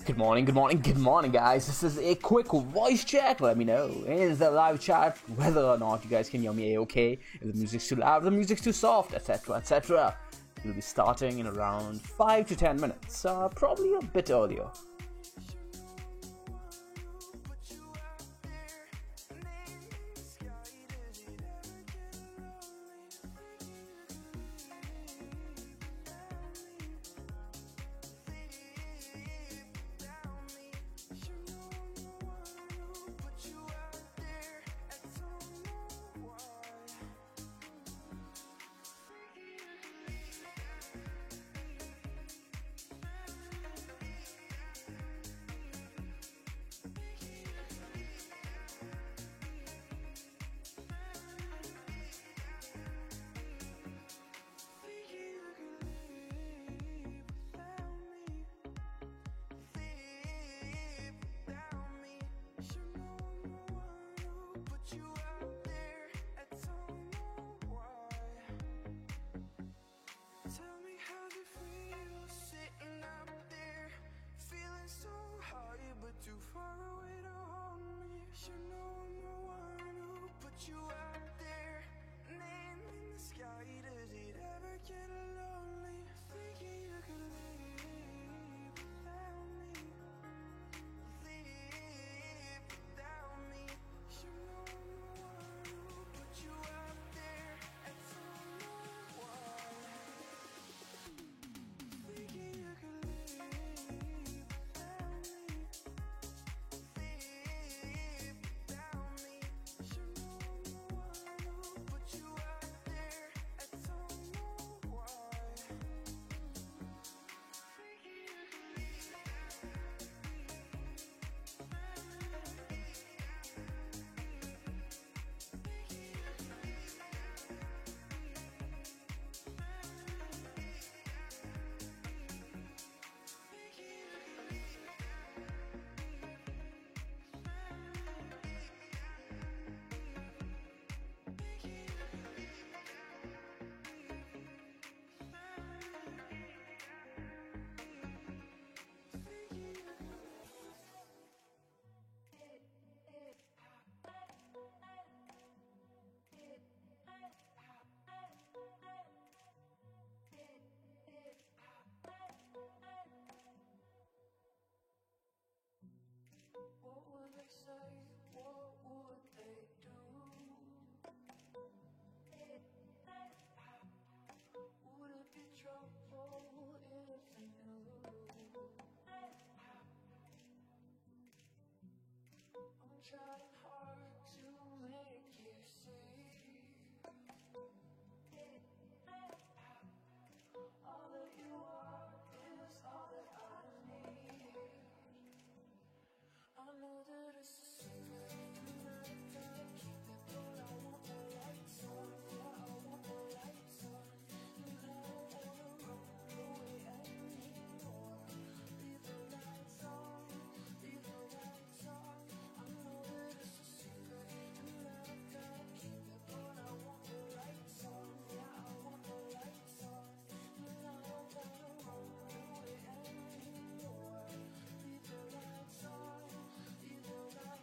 Good morning, good morning, good morning, guys. This is a quick voice check. Let me know in the live chat whether or not you guys can hear me okay, if the music's too loud, if the music's too soft, etc., etc. We'll be starting in around 5 to 10 minutes, probably a bit earlier. trying hard to make you see all that you are is all that I need. I know that it's a secret and I gotta keep it, but I want the lights on. Yeah, I want the lights on. And I don't wanna run away anymore. Leave the lights on, leave the lights on. I know that it's a secret and I gotta keep it, but I want the lights on. Yeah, I want the lights on. And I don't wanna run away anymore. Leave the lights on, leave the lights on.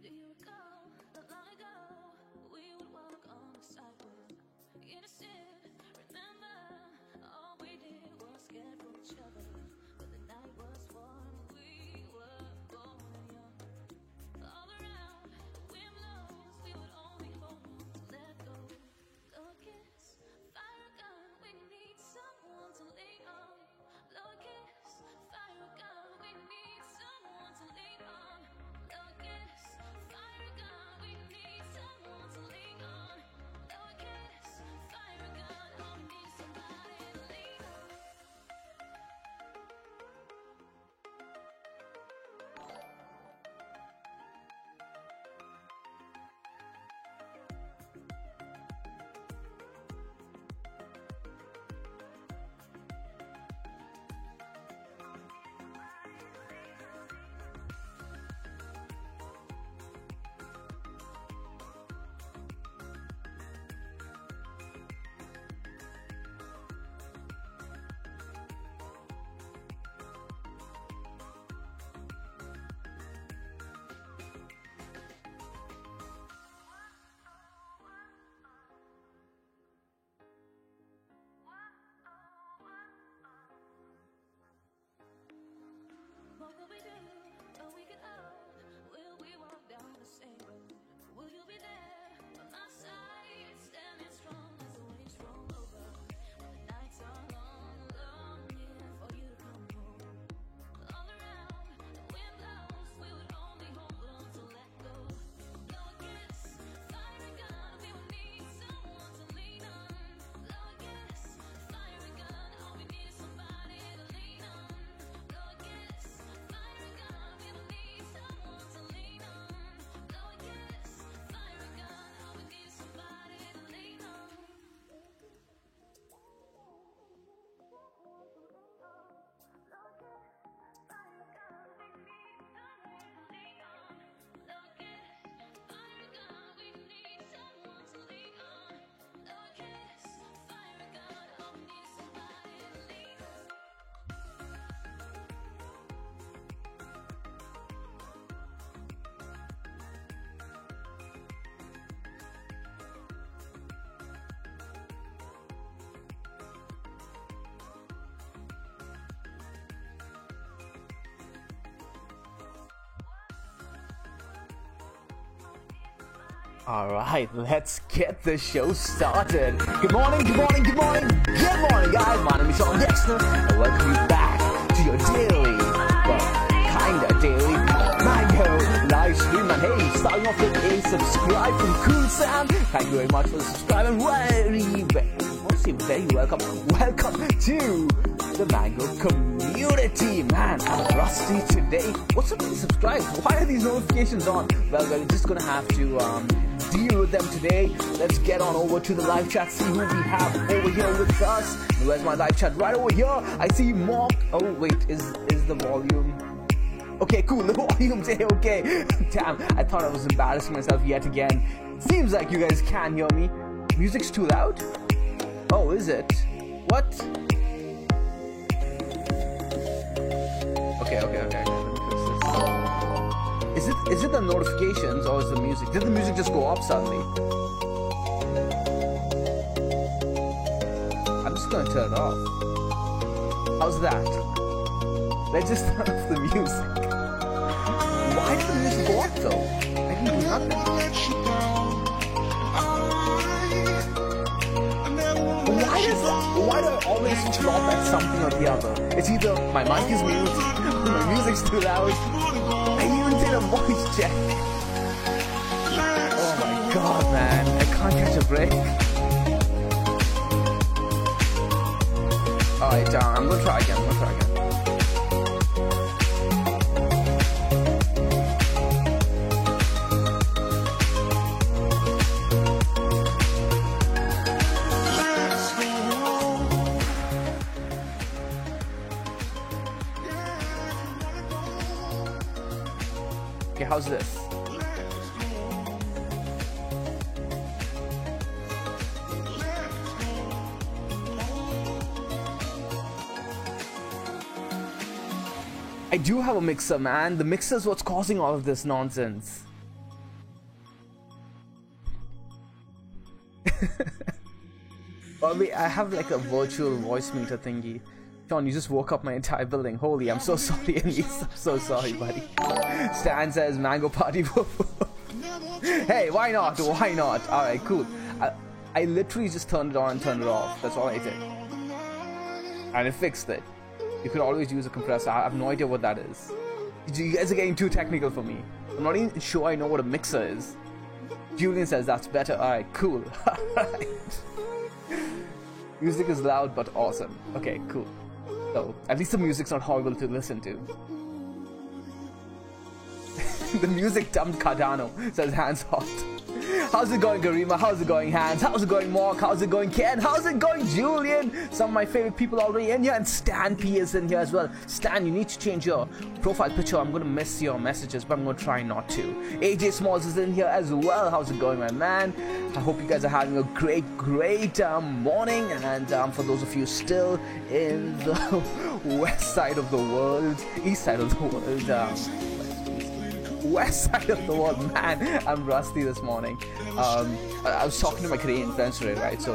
Do you recall not long ago we would walk on the sidewalk, innocent? Remember, all we did was scared from each other, but the night was warm. We were both young. All around, the wind blows. We would only hold on to let go. Blow a kiss, fire a gun. We need someone to lean on. Blow a kiss, fire a gun. We need someone to lean on. Blow a kiss, fire a gun. We need someone to lean on. Blow a kiss, fire a gun. Oh, we need somebody to lean on. What will we do when we get old? Will we walk down the same road? Will you be there by my side, standing strong as the waves roll over? When the nights are long, longing for you to come home. All around, the wind blows. We would only hold on to let go. Blow a kiss, fire a gun. We would need someone to lean on. Blow a kiss, fire a gun. All we need is somebody to lean on. Blow a kiss, fire a gun. We would need someone to lean on. Blow a kiss, fire a gun. All we need is somebody to lean on. Alright, let's get the show started. Good morning, good morning, good morning, good morning, guys. My name is Sean Dexter, and welcome you back to your daily, well, kinda daily, Mango live stream. And hey, starting off with a subscribe from Cool Sam. Thank you very much for the subscribe, and very welcome. Welcome to the Mango community. Man, I'm rusty today. What's up with the subscribe? Why are these notifications on? Well, we're just gonna have to deal with them today. Let's get on over to the live chat, see who we have over here with us. Where's my live chat? Right over here. I see Mock. Oh wait, is the volume? Okay, cool. The volume's okay. Damn, I thought I was embarrassing myself yet again. Seems like you guys can hear me. Music's too loud? Oh, is it? What? Okay. Let me fix this. Is it the notifications or is the music? Did the music just go up suddenly? I'm just gonna turn it off. How's that? Let's just turn off the music. Why did the music go up though? I didn't do nothing. Why do I always flop at something or the other? It's either my mic is muted, or my music's too loud. I even did a voice check. Oh my god, man. I can't catch a break. Alright, I'm gonna try again. Okay, how's this? I do have a mixer, man. The mixer's what's causing all of this nonsense. Oh, wait, I have like a virtual voice meter thingy. Sean, you just woke up my entire building. Holy, I'm so sorry, Elise. I'm so sorry, buddy. Stan says Mango Party. Hey, why not? Why not? Alright, cool. I literally just turned it on and turned it off. That's all I did. And it fixed it. You could always use a compressor. I have no idea what that is. You guys are getting too technical for me. I'm not even sure I know what a mixer is. Julian says that's better. Alright, cool. Alright. Music is loud but awesome. Okay, cool. So, at least the music's not horrible to listen to. The music dumped Cardano, says Hands Hot. How's it going, Garima? How's it going, Hans? How's it going, Mark? How's it going, Ken? How's it going, Julian? Some of my favorite people already in here, and Stan P is in here as well. Stan, you need to change your profile picture. I'm gonna miss your messages, but I'm gonna try not to. AJ Smalls is in here as well. How's it going, my man? I hope you guys are having a great morning. And for those of you still in the west side of the world, east side of the world, west side of the world, man, I'm rusty this morning. I was talking to my Canadian friends today, right? So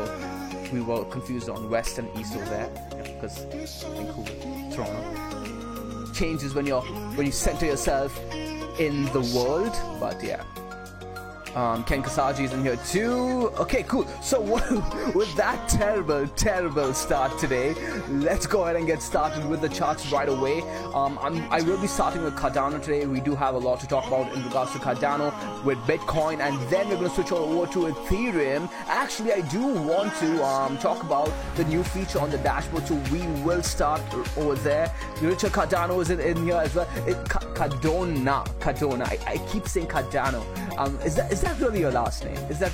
we were confused on west and east over there, because Vancouver, Toronto changes when you center yourself in the world. But yeah. Ken Kasaji is in here too. Okay, cool. So with that terrible start today, let's go ahead and get started with the charts right away. I will be starting with Cardano today. We do have a lot to talk about in regards to Cardano with Bitcoin, and then we're going to switch over to Ethereum. Actually, I do want to talk about the new feature on the dashboard, so we will start over there. Richard Cardano is in here as well. Cardona. I keep saying Cardano. Is that really your last name? That'd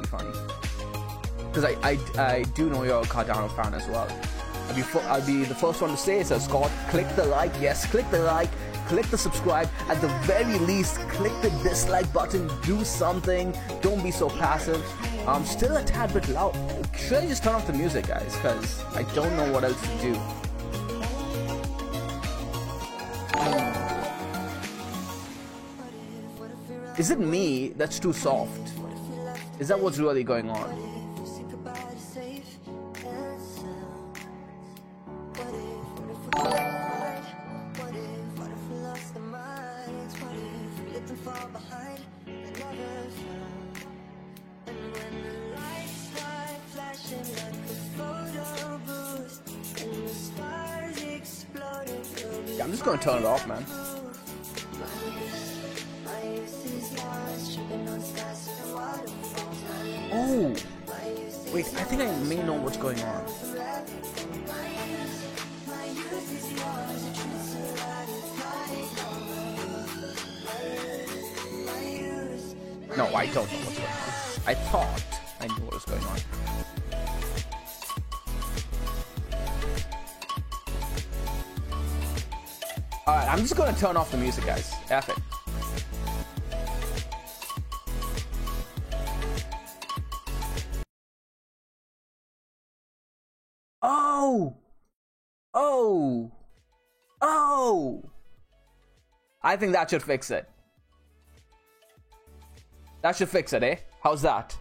be funny. Because I do know you're a Cardano fan as well. I'll be the first one to say, so Scott, click the like. Yes, click the like. Click the subscribe. At the very least, click the dislike button. Do something. Don't be so passive. I'm still a tad bit loud. Should I just turn off the music, guys? Because I don't know what else to do. Is it me that's too soft? Is that what's really going on? Yeah, I'm just gonna turn it off, man. Oh, wait, I think I may know what's going on. No, I don't know what's going on. I thought I knew what was going on. Alright, I'm just gonna turn off the music, guys. F it. Oh! I think that should fix it. That should fix it, eh? How's that?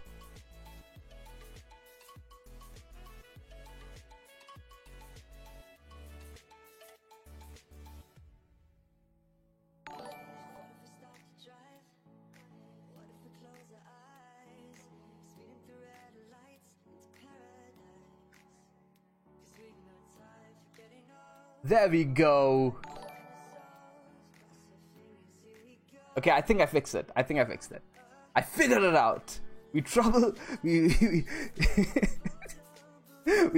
There we go. Okay, I think I fixed it. I figured it out. We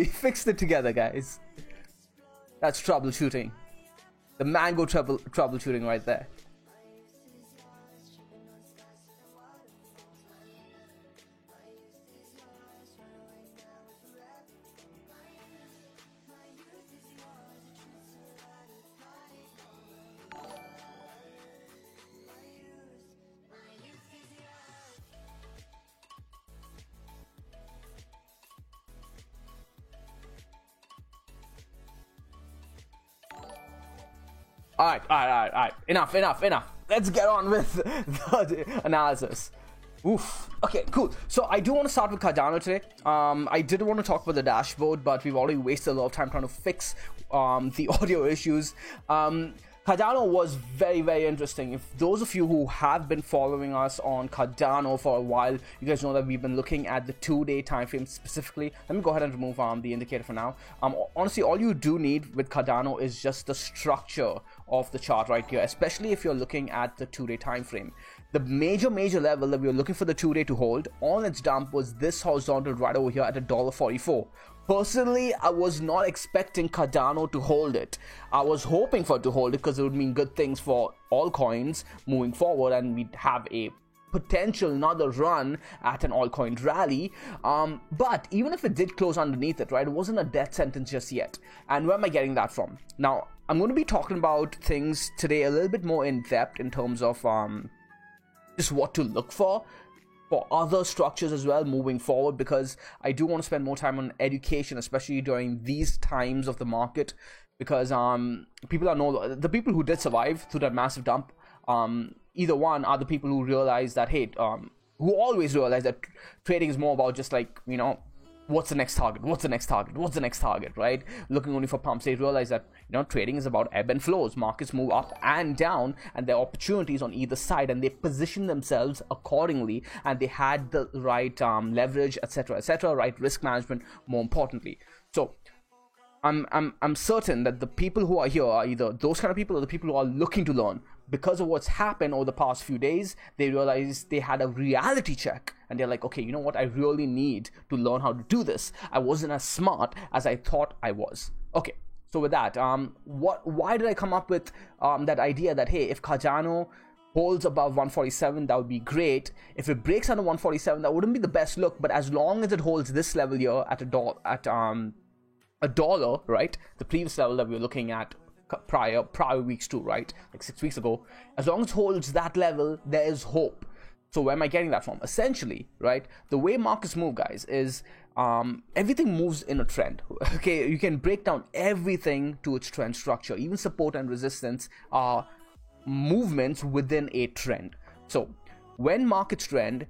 fixed it together, guys. That's troubleshooting. The mango troubleshooting right there. Alright. Enough. Let's get on with the analysis. Oof. Okay, cool. So I do want to start with Cardano today. I did want to talk about the dashboard, but we've already wasted a lot of time trying to fix the audio issues. Cardano was very, very interesting. If those of you who have been following us on Cardano for a while, you guys know that we've been looking at the 2-day time frame specifically. Let me go ahead and remove the indicator for now. Honestly, all you do need with Cardano is just the structure of the chart right here, especially if you're looking at the 2-day time frame. The major level that we were looking for the 2-day to hold on its dump was this horizontal right over here at $1.44. Personally, I was not expecting Cardano to hold it. I was hoping for it to hold it because it would mean good things for all coins moving forward, and we'd have a potential another run at an altcoin rally. But even if it did close underneath it, right, it wasn't a death sentence just yet. And where am I getting that from? Now, I'm going to be talking about things today a little bit more in depth in terms of just what to look for other structures as well moving forward, because I do want to spend more time on education, especially during these times of the market, because the people who did survive through that massive dump, either one are the people who realize that, hey, who always realize that trading is more about just like, you know, what's the next target, right? Looking only for pumps. They realize that, you know, trading is about ebb and flows. Markets move up and down, and there are opportunities on either side, and they position themselves accordingly, and they had the right leverage, etc., right risk management, more importantly. So I'm certain that the people who are here are either those kind of people or the people who are looking to learn. Because of what's happened over the past few days, they realized they had a reality check, and they're like, okay, you know what, I really need to learn how to do this. I wasn't as smart as I thought I was. Okay, so with that, why did I come up with that idea that, hey, if Cardano holds above 147, that would be great. If it breaks under 147, that wouldn't be the best look, but as long as it holds this level here at $1, right, the previous level that we were looking at prior weeks too, right, like 6 weeks ago, as long as it holds that level, there is hope. So where am I getting that from? Essentially, right, the way markets move, guys, is everything moves in a trend. Okay, you can break down everything to its trend structure. Even support and resistance are movements within a trend. So when markets trend,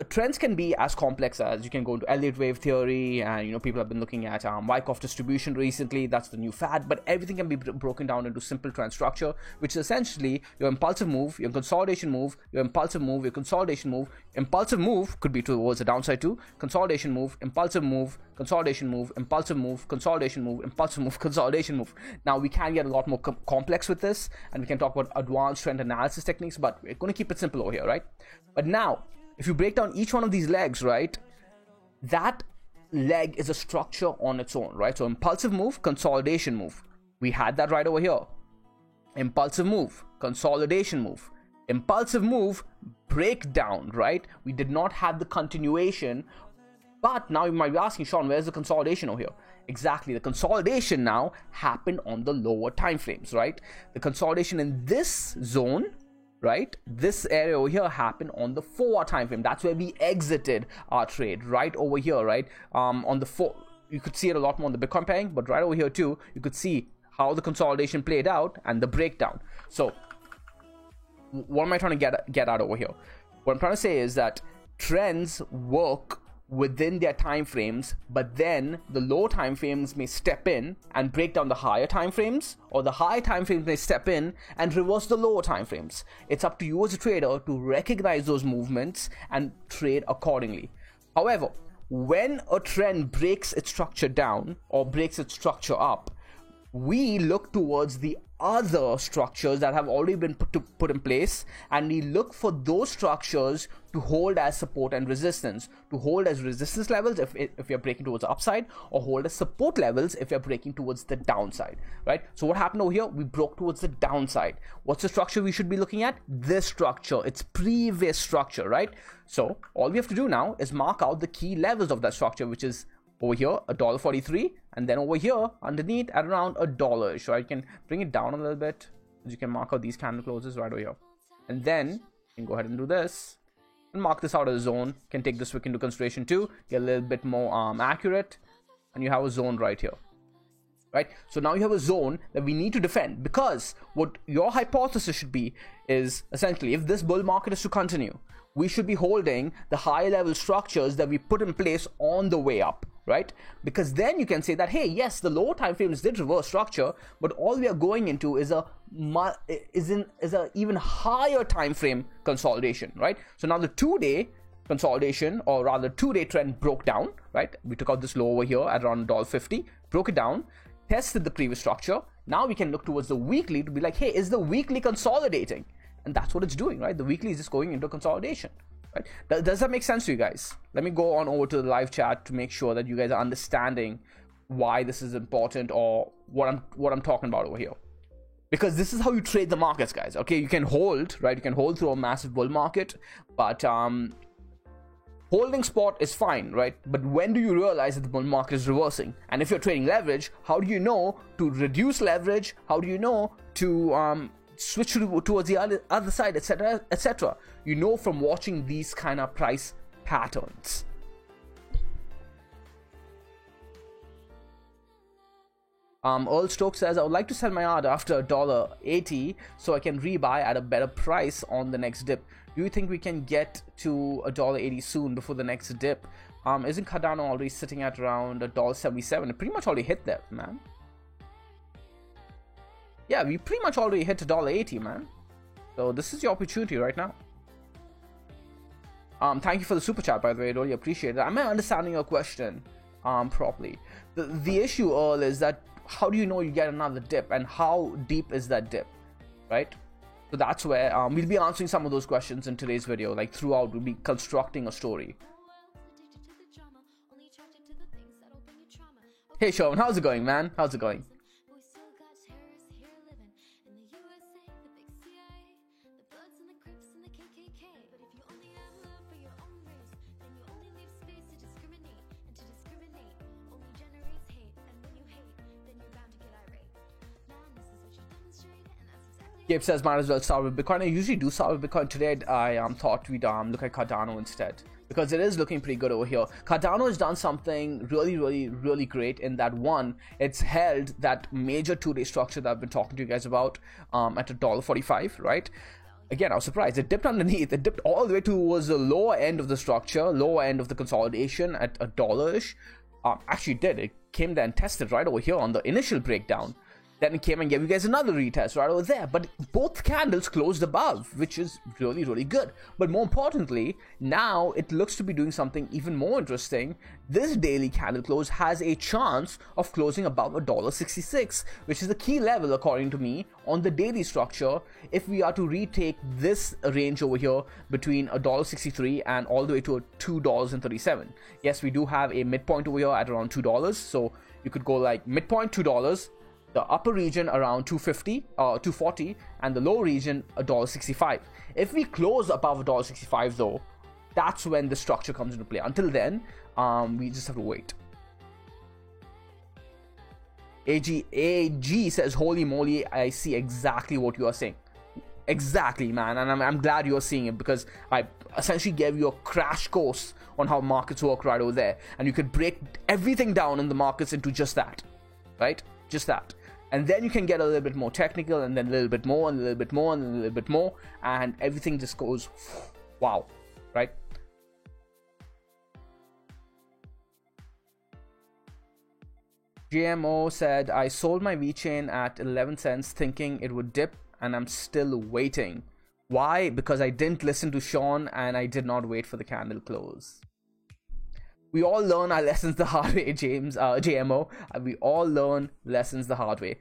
trends can be as complex as, you can go into Elliott wave theory, and, you know, people have been looking at Wyckoff distribution recently. That's the new fad. But everything can be broken down into simple trend structure, which is essentially your impulsive move, your consolidation move, your impulsive move, your consolidation move. Impulsive move could be towards the downside too. Consolidation move, impulsive move, consolidation move, impulsive move, consolidation move, impulsive move, consolidation move. Now we can get a lot more complex with this, and we can talk about advanced trend analysis techniques, but we're going to keep it simple over here, right? But now, if you break down each one of these legs, right, that leg is a structure on its own, right? So impulsive move, consolidation move. We had that right over here. Impulsive move, consolidation move. Impulsive move, breakdown, right? We did not have the continuation. But now you might be asking, Sean, where's the consolidation over here? Exactly, the consolidation now happened on the lower time frames, right? The consolidation in this zone, right, this area over here happened on the 4-hour time frame. That's where we exited our trade, right over here, right? On the 4, you could see it a lot more on the Bitcoin pairing, but right over here too, you could see how the consolidation played out and the breakdown. So what am I trying to get out over here? What I'm trying to say is that trends work within their time frames, but then the low time frames may step in and break down the higher time frames, or the high time frames may step in and reverse the lower time frames. It's up to you as a trader to recognize those movements and trade accordingly. However, when a trend breaks its structure down or breaks its structure up, we look towards the other structures that have already been put in place, and we look for those structures to hold as support and resistance, to hold as resistance levels if you're breaking towards the upside, or hold as support levels if you're breaking towards the downside, right? So what happened over here? We broke towards the downside. What's the structure we should be looking at? This structure, its previous structure, right? So all we have to do now is mark out the key levels of that structure, which is over here $1.43, and then over here underneath at around $1, right? You can bring it down a little bit, as you can mark out these candle closes right over here, and then you can go ahead and do this and mark this out as a zone. You can take this wick into consideration too, get a little bit more accurate, and you have a zone right here, right? So now you have a zone that we need to defend, because what your hypothesis should be is essentially, if this bull market is to continue, we should be holding the high level structures that we put in place on the way up, right? Because then you can say that, hey, yes, the lower time frames did reverse structure, but all we are going into is a even higher time frame consolidation, right? So now the 2-day consolidation, or rather 2-day trend, broke down, right? We took out this low over here at around $1.50, broke it down, tested the previous structure. Now we can look towards the weekly to be like, hey, is the weekly consolidating? And that's what it's doing, right? The weekly is just going into consolidation, right? Does that make sense to you guys? Let me go on over to the live chat to make sure that you guys are understanding why this is important, or what I'm talking about over here. Because this is how you trade the markets, guys. Okay, you can hold, right? You can hold through a massive bull market, but holding spot is fine, right? But when do you realize that the bull market is reversing? And if you're trading leverage, how do you know to reduce leverage? How do you know to switch towards the other side, etc., etc.? You know from watching these kind of price patterns. Earl Stokes says, I would like to sell my art after $1.80 so I can rebuy at a better price on the next dip. Do you think we can get to $1.80 soon before the next dip? Isn't Cardano already sitting at around $1.77? It pretty much already hit that, man. Yeah, we pretty much already hit $1.80, man. So this is your opportunity right now. Thank you for the super chat, by the way. I really appreciate it. Am I understanding your question properly? The issue, Earl, is that how do you know you get another dip, and how deep is that dip, right? So that's where we'll be answering some of those questions in today's video. Like throughout, we'll be constructing a story. Hey Sean, how's it going, man? How's it going? Gabe says, might as well start with Bitcoin. I usually do start with Bitcoin. Today, I thought we'd look at Cardano instead, because it is looking pretty good over here. Cardano has done something really great in that, one, it's held that major 2-day structure that I've been talking to you guys about at $1.45, right? Again, I was surprised. It dipped underneath. It dipped all the way towards the lower end of the structure, lower end of the consolidation at $1-ish. Actually did. It came there and tested right over here on the initial breakdown. Then it came and gave you guys another retest right over there. But both candles closed above, which is really good. But more importantly, now it looks to be doing something even more interesting. This daily candle close has a chance of closing above $1.66, which is the key level, according to me, on the daily structure, if we are to retake this range over here between $1.63 and all the way to $2.37. Yes, we do have a midpoint over here at around $2, so you could go like midpoint $2, the upper region around 250 or 240, and the low region $1.65. If we close above $1.65 though, that's when the structure comes into play. Until then, we just have to wait. AG says, holy moly, I see exactly what you are saying. Exactly, man, and I'm glad you're seeing it, because I essentially gave you a crash course on how markets work right over there, and you could break everything down in the markets into just that, right? Just that. And then you can get a little bit more technical, and then a little bit more, and a little bit more, and a little bit more, and everything just goes wow, right? GMO said, I sold my VeChain at 11 cents thinking it would dip, and I'm still waiting. Why? Because I didn't listen to Sean, and I did not wait for the candle close. We all learn our lessons the hard way, JMO. We all learn lessons the hard way.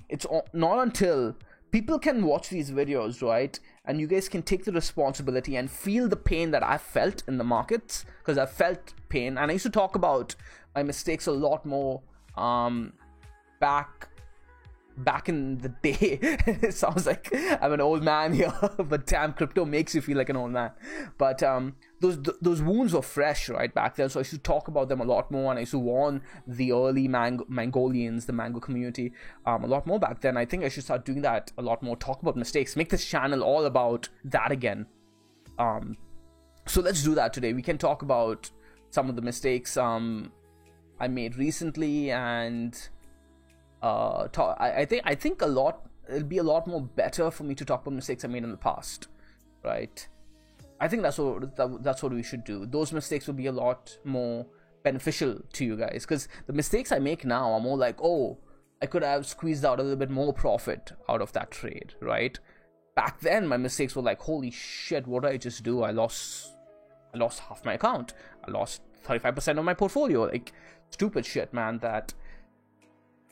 It's not until people can watch these videos, right, and you guys can take the responsibility and feel the pain that I felt in the markets, because I felt pain, and I used to talk about my mistakes a lot more back in the day. It sounds like I'm an old man here, but damn, crypto makes you feel like an old man. But those wounds were fresh right back then, so I used to talk about them a lot more, and I used to warn the early Mangolians, the Mango community, a lot more back then. I think I should start doing that a lot more, talk about mistakes, make this channel all about that again. So let's do that today. We can talk about some of the mistakes I made recently, and I think it'll be a lot more better for me to talk about mistakes I made in the past, right? I think that's what we should do. Those mistakes will be a lot more beneficial to you guys, because the mistakes I make now are more like, oh, I could have squeezed out a little bit more profit out of that trade, right? Back then, my mistakes were like, holy shit, what did I just do? I lost half my account. I lost 35% of my portfolio. Like, stupid shit, man. That,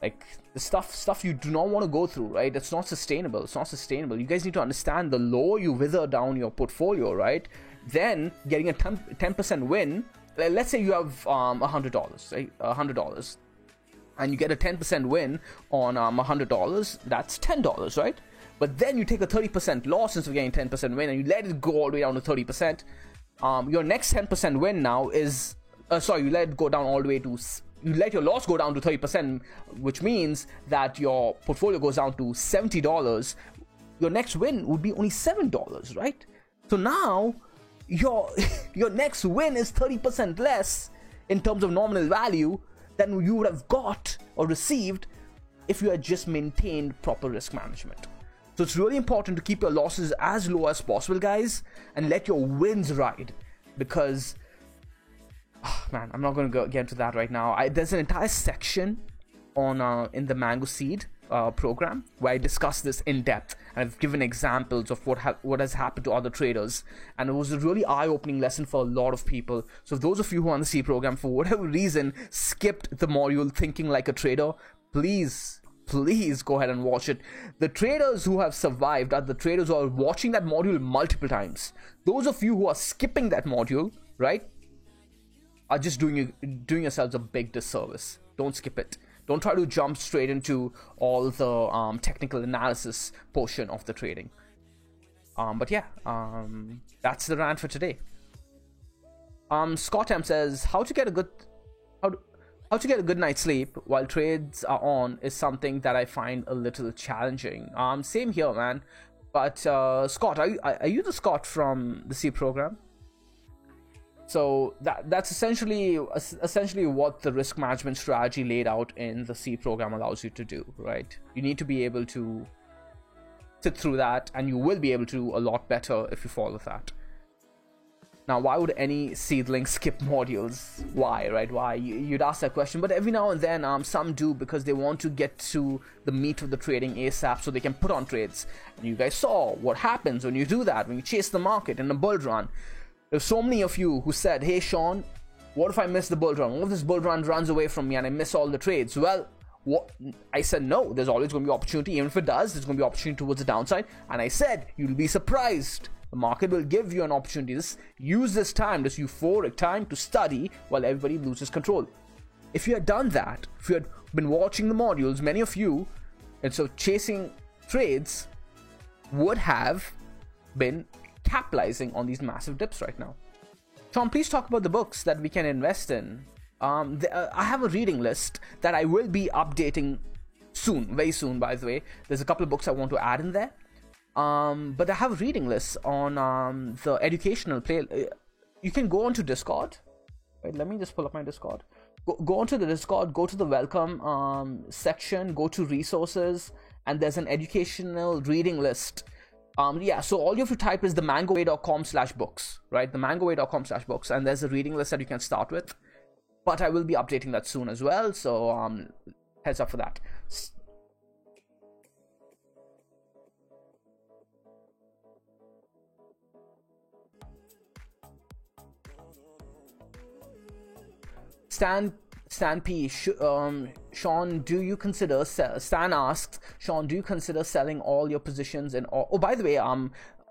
like, the stuff you do not want to go through, right? It's not sustainable. It's not sustainable. You guys need to understand, the lower you wither down your portfolio, right? Then getting a 10% win. Let's say you have $100, right? $100, and you get a 10% win on $100. That's $10, right? But then you take a 30% loss instead of getting 10% win, and you let it go all the way down to 30%. Your next 10% win now is you let it go down all the way to, you let your loss go down to 30%, which means that your portfolio goes down to $70. Your next win would be only $7, right? So now your next win is 30% less in terms of nominal value than you would have got or received if you had just maintained proper risk management. So it's really important to keep your losses as low as possible, guys, and let your wins ride. Because, man, I'm not going to get into that right now. There's an entire section on in the Mango Seed program where I discuss this in depth, and I've given examples of what has happened to other traders, and it was a really eye-opening lesson for a lot of people. So those of you who are on the Seed program, for whatever reason, skipped the module Thinking Like a Trader, please go ahead and watch it. The traders who have survived are the traders who are watching that module multiple times. Those of you who are skipping that module, right, are just doing yourselves a big disservice. Don't skip it. Don't try to jump straight into all the technical analysis portion of the trading. But yeah, that's the rant for today. Scott M says, how to get a good night's sleep while trades are on is something that I find a little challenging. Same here, man. But Scott, are you the Scott from the C program? So that's essentially what the risk management strategy laid out in the C program allows you to do, right? You need to be able to sit through that, and you will be able to do a lot better if you follow that. Now, why would any seedling skip modules? Why, right? Why? You'd ask that question, but every now and then some do, because they want to get to the meat of the trading ASAP so they can put on trades. And you guys saw what happens when you do that, when you chase the market in a bull run. There's so many of you who said, hey Sean, what if I miss the bull run? What if this bull run runs away from me and I miss all the trades? Well, I said no, there's always going to be opportunity. Even if it does, there's going to be opportunity towards the downside. And I said, you'll be surprised. The market will give you an opportunity. Use this time, this euphoric time, to study while everybody loses control. If you had done that, if you had been watching the modules, many of you, and so chasing trades, would have been capitalizing on these massive dips right now. Sean, please talk about the books that we can invest in. I have a reading list that I will be updating soon, very soon, by the way. There's a couple of books I want to add in there. But I have a reading list on the educational play. You can go onto Discord. Wait, let me just pull up my Discord. Go onto the Discord, go to the welcome section, go to resources, and there's an educational reading list. So all you have to type is themangoway.com/books, right? Themangoway.com/books, and there's a reading list that you can start with. But I will be updating that soon as well, so heads up for that. Stan P. Sean, do you consider Stan asks, Sean, do you consider selling all your positions in all? Oh, by the way,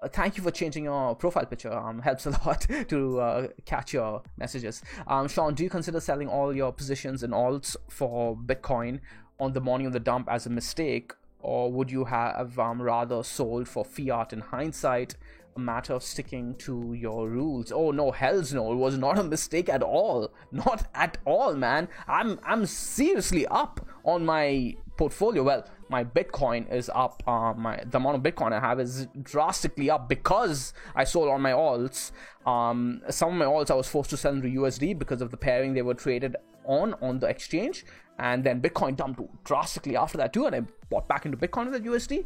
thank you for changing your profile picture. Helps a lot to catch your messages. Sean, do you consider selling all your positions in alts for Bitcoin on the morning of the dump as a mistake, or would you have rather sold for fiat in hindsight? A matter of sticking to your rules. Oh no, hells no, it was not a mistake at all. Not at all, man. I'm seriously up on my portfolio. Well, my Bitcoin is up. The amount of Bitcoin I have is drastically up because I sold on my alts. Some of my alts I was forced to sell into USD because of the pairing they were traded on the exchange, and then Bitcoin dumped drastically after that too, and I bought back into Bitcoin with the USD.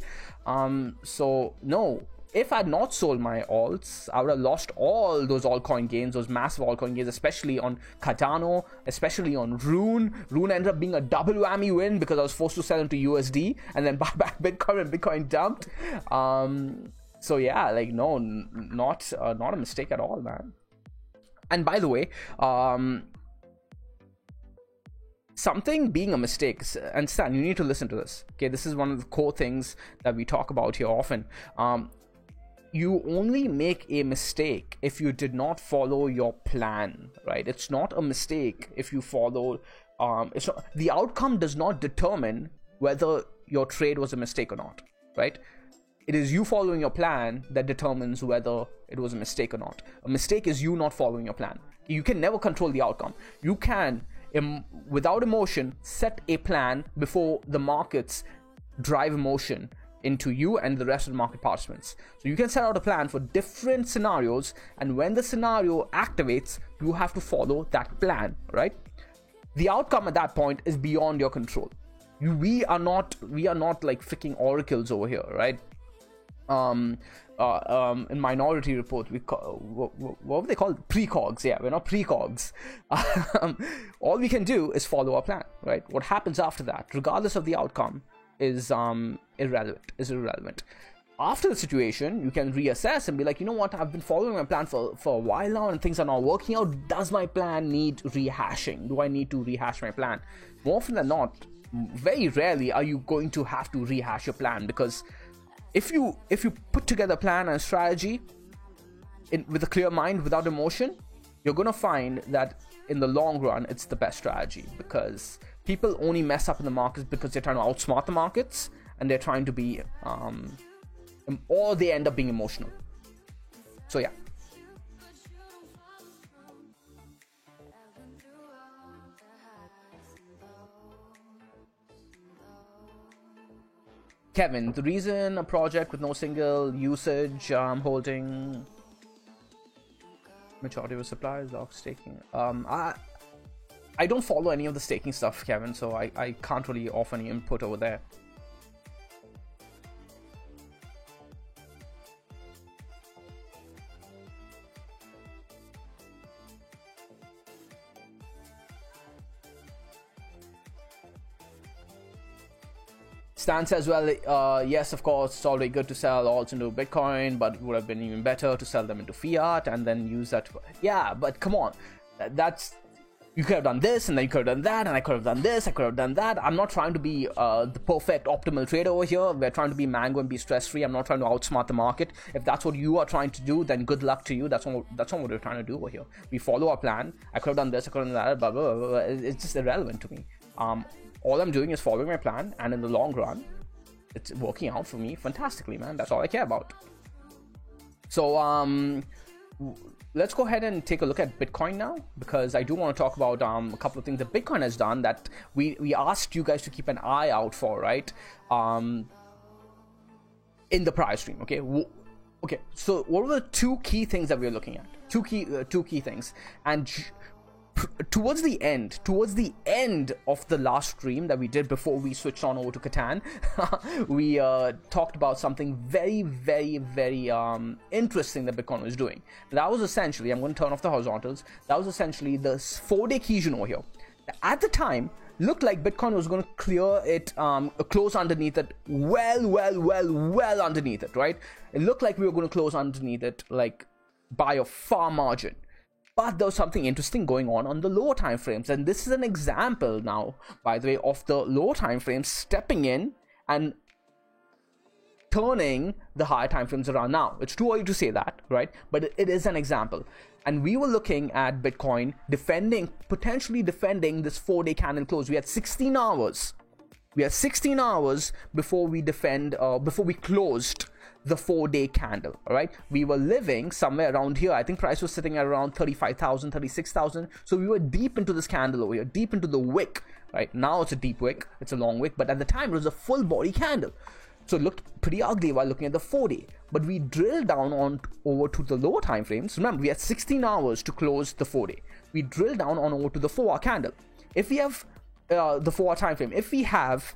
So no, if I had not sold my alts, I would have lost all those altcoin gains, those massive altcoin gains, especially on Cardano, especially on Rune. Rune ended up being a double whammy win because I was forced to sell into USD and then buy back Bitcoin when Bitcoin dumped. So yeah, like, no, not a mistake at all, man. And by the way, something being a mistake, and Stan, you need to listen to this. Okay, this is one of the core things that we talk about here often. You only make a mistake if you did not follow your plan, right? It's not a mistake if you follow. It's not, the outcome does not determine whether your trade was a mistake or not, right? It is you following your plan that determines whether it was a mistake or not. A mistake is you not following your plan. You can never control the outcome. You can, without emotion, set a plan before the markets drive emotion into you and the rest of the market participants. So you can set out a plan for different scenarios, and when the scenario activates, you have to follow that plan, right? The outcome at that point is beyond your control. We are not like freaking oracles over here, right? In Minority Report, we call, what were they called? Precogs. Yeah, we're not precogs. All we can do is follow our plan, right? What happens after that, regardless of the outcome, is irrelevant. After the situation, you can reassess and be like, you know what, I've been following my plan for a while now and things are not working out. Does my plan need rehashing? Do I need to rehash my plan? More often than not, very rarely are you going to have to rehash your plan, because if you put together a plan and a strategy with a clear mind, without emotion, you're going to find that in the long run, it's the best strategy, because people only mess up in the markets because they're trying to outsmart the markets, and they're trying to be, or they end up being emotional. So yeah. Kevin, the reason a project with no single usage holding majority of supplies of staking. I don't follow any of the staking stuff, Kevin, so I can't really offer any input over there. Stan says, well, yes, of course, it's already good to sell alts into Bitcoin, but it would have been even better to sell them into fiat and then use that. Yeah, but come on, that's, you could have done this, and then you could have done that, and I could have done this, I could have done that. I'm not trying to be the perfect optimal trader over here. We're trying to be Mango and be stress-free. I'm not trying to outsmart the market. If that's what you are trying to do, then good luck to you. That's not what we're trying to do over here. We follow our plan. I could have done this, I could have done that, blah, blah, blah, blah. It's just irrelevant to me. All I'm doing is following my plan, and in the long run, it's working out for me fantastically, man. That's all I care about. So, let's go ahead and take a look at Bitcoin now, because I do want to talk about a couple of things that Bitcoin has done that we asked you guys to keep an eye out for, right? In the prior stream, okay? Okay, so what are the two key things that we're looking at? Two key things. And towards the end of the last stream that we did before we switched on over to Catan, we talked about something very, very, very interesting that Bitcoin was doing. That was essentially, I'm going to turn off the horizontals, that was essentially the 4-day Kijun over here. At the time, looked like Bitcoin was going to clear it, close underneath it, well underneath it, right? It looked like we were going to close underneath it, like, by a far margin. But there was something interesting going on the lower time frames, and this is an example now, by the way, of the lower time frames stepping in and turning the higher time frames around. Now, it's too early to say that, right? But it is an example. And we were looking at Bitcoin potentially defending this 4-day candle close. We had 16 hours. We had 16 hours before we closed the 4-day candle. All right, we were living somewhere around here. I think price was sitting at around 35,000, 36,000. So we were deep into this candle over here, deep into the wick. Right now, it's a deep wick, it's a long wick, but at the time it was a full body candle. So it looked pretty ugly while looking at the 4-day. But we drilled down over to the lower time frames. Remember, we had 16 hours to close the 4-day. We drilled down over to the 4-hour candle. If we have the 4-hour time frame, if we have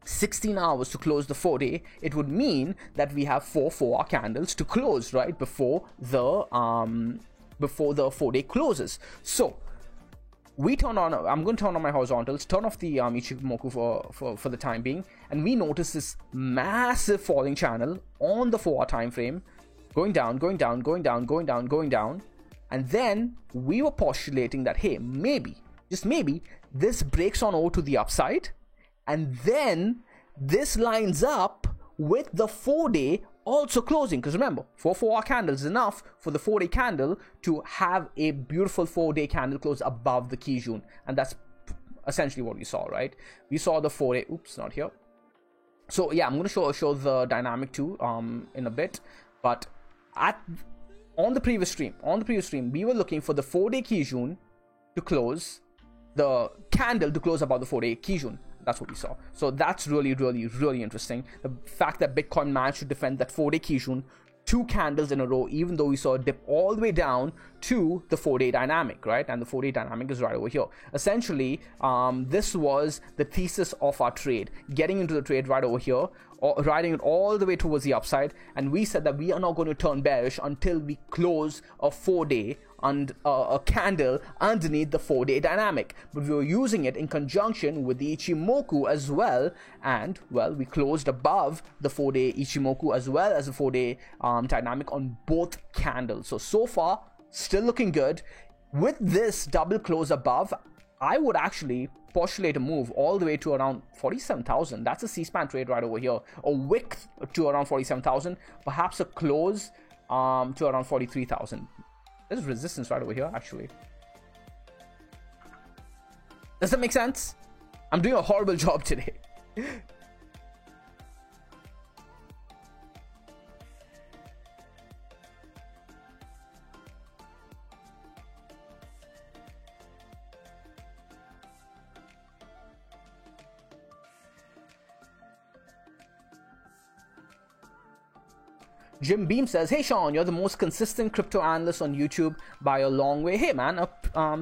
16 hours to close the 4-day, it would mean that we have 4 4-hour candles to close, right, before the 4-day closes. So we turn on, I'm going to turn on my horizontals, turn off the Ichimoku for the time being, and we notice this massive falling channel on the 4-hour time frame, going down, going down, going down, going down, going down. And then we were postulating that, hey, maybe, just maybe, this breaks on over to the upside, and then this lines up with the 4-day also closing. Because remember, 4 4-hour candles is enough for the 4-day candle to have a beautiful 4-day candle close above the Kijun. And that's essentially what we saw, right? We saw the 4-day, oops, not here. So yeah, I'm going to show the dynamic too in a bit. But on the previous stream, we were looking for the 4-day Kijun to close, the candle to close above the 4-day Kijun. That's what we saw. So that's really, really, really interesting. The fact that Bitcoin managed to defend that 4-day Kijun 2 candles in a row, even though we saw a dip all the way down to the 4-day dynamic, right? And the 4-day dynamic is right over here. Essentially, this was the thesis of our trade, getting into the trade right over here, or riding it all the way towards the upside. And we said that we are not going to turn bearish until we close a 4-day and a candle underneath the 4-day dynamic. But we were using it in conjunction with the Ichimoku as well, and well, we closed above the 4-day Ichimoku as well as the 4-day dynamic on both candles. So far still looking good. With this double close above, I would actually postulate a move all the way to around 47,000. That's a C-SPAN trade right over here. A wick to around 47,000, perhaps a close to around 43,000. There's resistance right over here, actually. Does that make sense? I'm doing a horrible job today. Jim Beam says, hey Sean, you're the most consistent crypto analyst on YouTube by a long way. Hey man,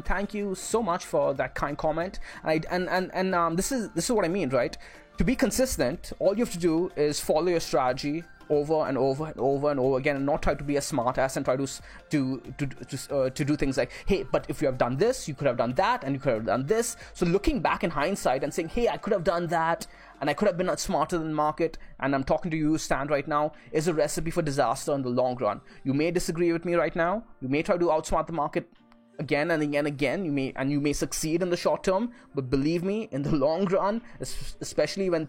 thank you so much for that kind comment. This is what I mean, right? To be consistent, all you have to do is follow your strategy over and over and over and over again, and not try to be a smart ass and try to do things like, hey, but if you have done this, you could have done that, and you could have done this. So looking back in hindsight and saying, hey, I could have done that, and I could have been smarter than the market, and I'm talking to you, Stan, right now, is a recipe for disaster in the long run. You may disagree with me right now. You may try to outsmart the market again and again and again. You may succeed in the short term, but believe me, in the long run, especially when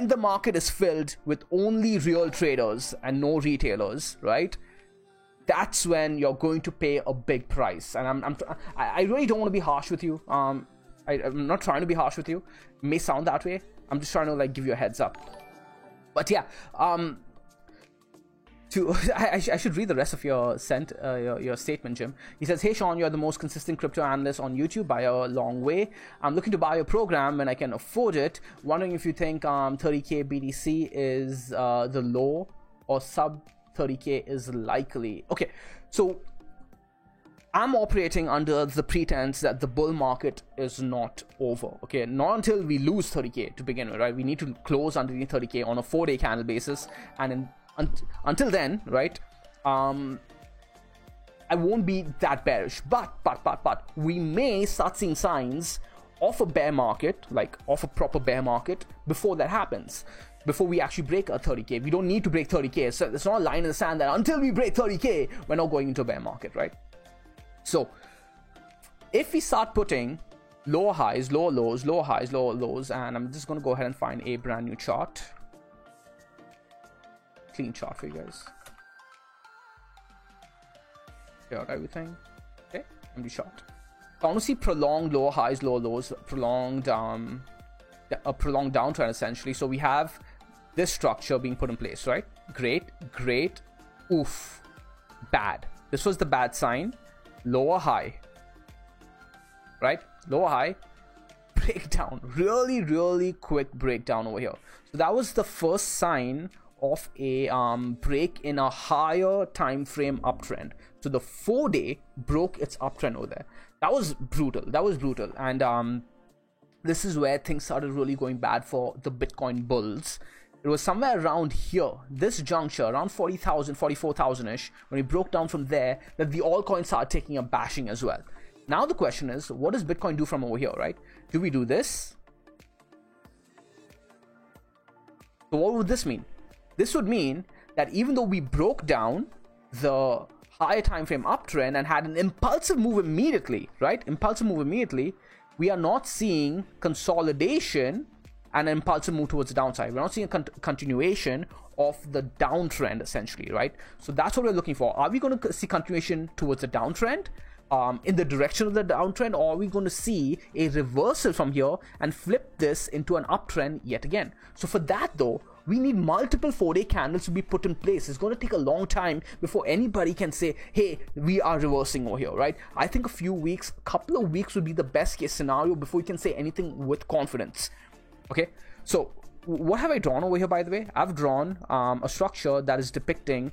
the market is filled with only real traders and no retailers, right? That's when you're going to pay a big price. And I really don't want to be harsh with you. I'm not trying to be harsh with you. It may sound that way. I'm just trying to like give you a heads up. But yeah, I should read the rest of your statement, Jim. He says, hey Sean, you're the most consistent crypto analyst on YouTube by a long way. I'm looking to buy your program when I can afford it. Wondering if you think 30k BTC is the low, or sub 30k is likely. Okay, so I'm operating under the pretense that the bull market is not over. Okay, not until we lose 30k to begin with, right? We need to close underneath 30k on a 4-day candle basis, and until then, right, I won't be that bearish, but we may start seeing signs of a bear market, like of a proper bear market, before that happens, before we actually break a 30k. We don't need to break 30k, so it's not a line in the sand that until we break 30k, we're not going into a bear market, right? So if we start putting lower highs, lower lows, lower highs, lower lows, and I'm just going to go ahead and find a brand new chart, clean chart for you guys. Got everything. Okay, empty chart. I want to see prolonged lower highs, lower lows, prolonged a prolonged downtrend essentially. So we have this structure being put in place, right? Great, oof, bad. This was the bad sign. Lower high, right? Lower high, breakdown, really quick breakdown over here. So that was the first sign of a break in a higher time frame uptrend. So the 4-day broke its uptrend over there. That was brutal. And this is where things started really going bad for the Bitcoin bulls. It was somewhere around here, this juncture, around 40,000, 44,000-ish, when we broke down from there, that the altcoins started taking a bashing as well. Now the question is, what does Bitcoin do from over here, right? Do we do this? So what would this mean? This would mean that even though we broke down the higher time frame uptrend and had an impulsive move immediately, right? Impulsive move immediately, we are not seeing consolidation and an impulsive move towards the downside. We're not seeing a continuation of the downtrend, essentially, right? So that's what we're looking for. Are we going to see continuation towards the downtrend, in the direction of the downtrend, or are we going to see a reversal from here and flip this into an uptrend yet again? So for that, though, we need multiple 4-day candles to be put in place. It's going to take a long time before anybody can say, hey, we are reversing over here, right? I think a couple of weeks would be the best case scenario before we can say anything with confidence. Okay, so what have I drawn over here, by the way? I've drawn a structure that is depicting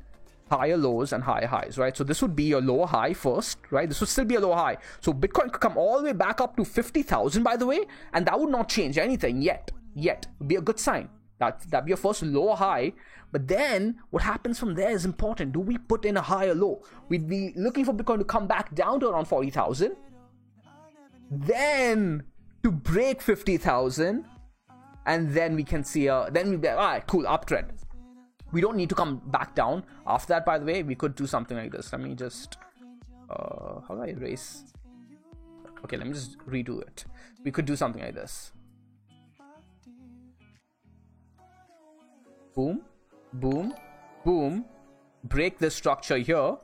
higher lows and higher highs, right? So this would be a lower high first, right? This would still be a lower high. So Bitcoin could come all the way back up to 50,000, by the way, and that would not change anything yet. It'd be a good sign. That'd be your first lower high. But then what happens from there is important. Do we put in a higher low? We'd be looking for Bitcoin to come back down to around 40,000. Then to break 50,000. And then we can see then we'll be like, all right, cool, uptrend. We don't need to come back down. After that, by the way, we could do something like this. Let me just, how do I erase? Okay, let me just redo it. We could do something like this. Boom, boom, boom. Break this structure here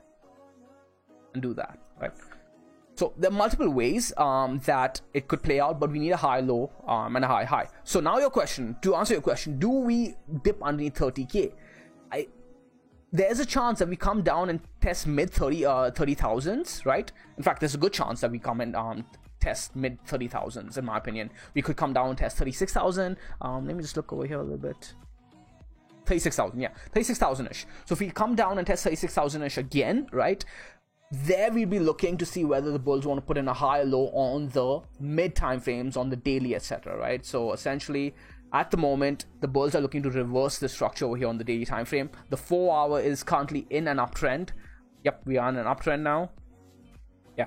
and do that, right? So there are multiple ways that it could play out, but we need a high low and a high high. So now to answer your question, do we dip underneath 30K? There's a chance that we come down and test mid 30,000s, right? In fact, there's a good chance that we come and test mid 30,000s, in my opinion. We could come down and test 36,000. Let me just look over here a little bit. 36,000, yeah, 36,000-ish. So if we come down and test 36,000-ish again, right? There we'll be looking to see whether the bulls want to put in a higher low on the mid time frames, on the daily, etc., right? So essentially, at the moment, the bulls are looking to reverse the structure over here on the daily time frame. The 4-hour is currently in an uptrend. Yep, we are in an uptrend now. Yeah,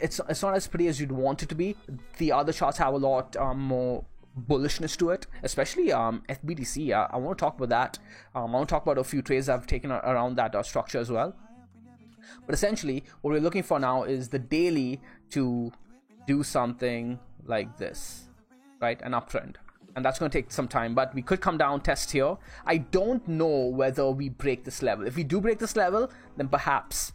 it's not as pretty as you'd want it to be. The other charts have a lot more bullishness to it, especially FBTC. I want to talk about that. I want to talk about a few trades I've taken around that structure as well. But essentially, what we're looking for now is the daily to do something like this, right? An uptrend. And that's going to take some time, but we could come down, test here. I don't know whether we break this level. If we do break this level, then perhaps.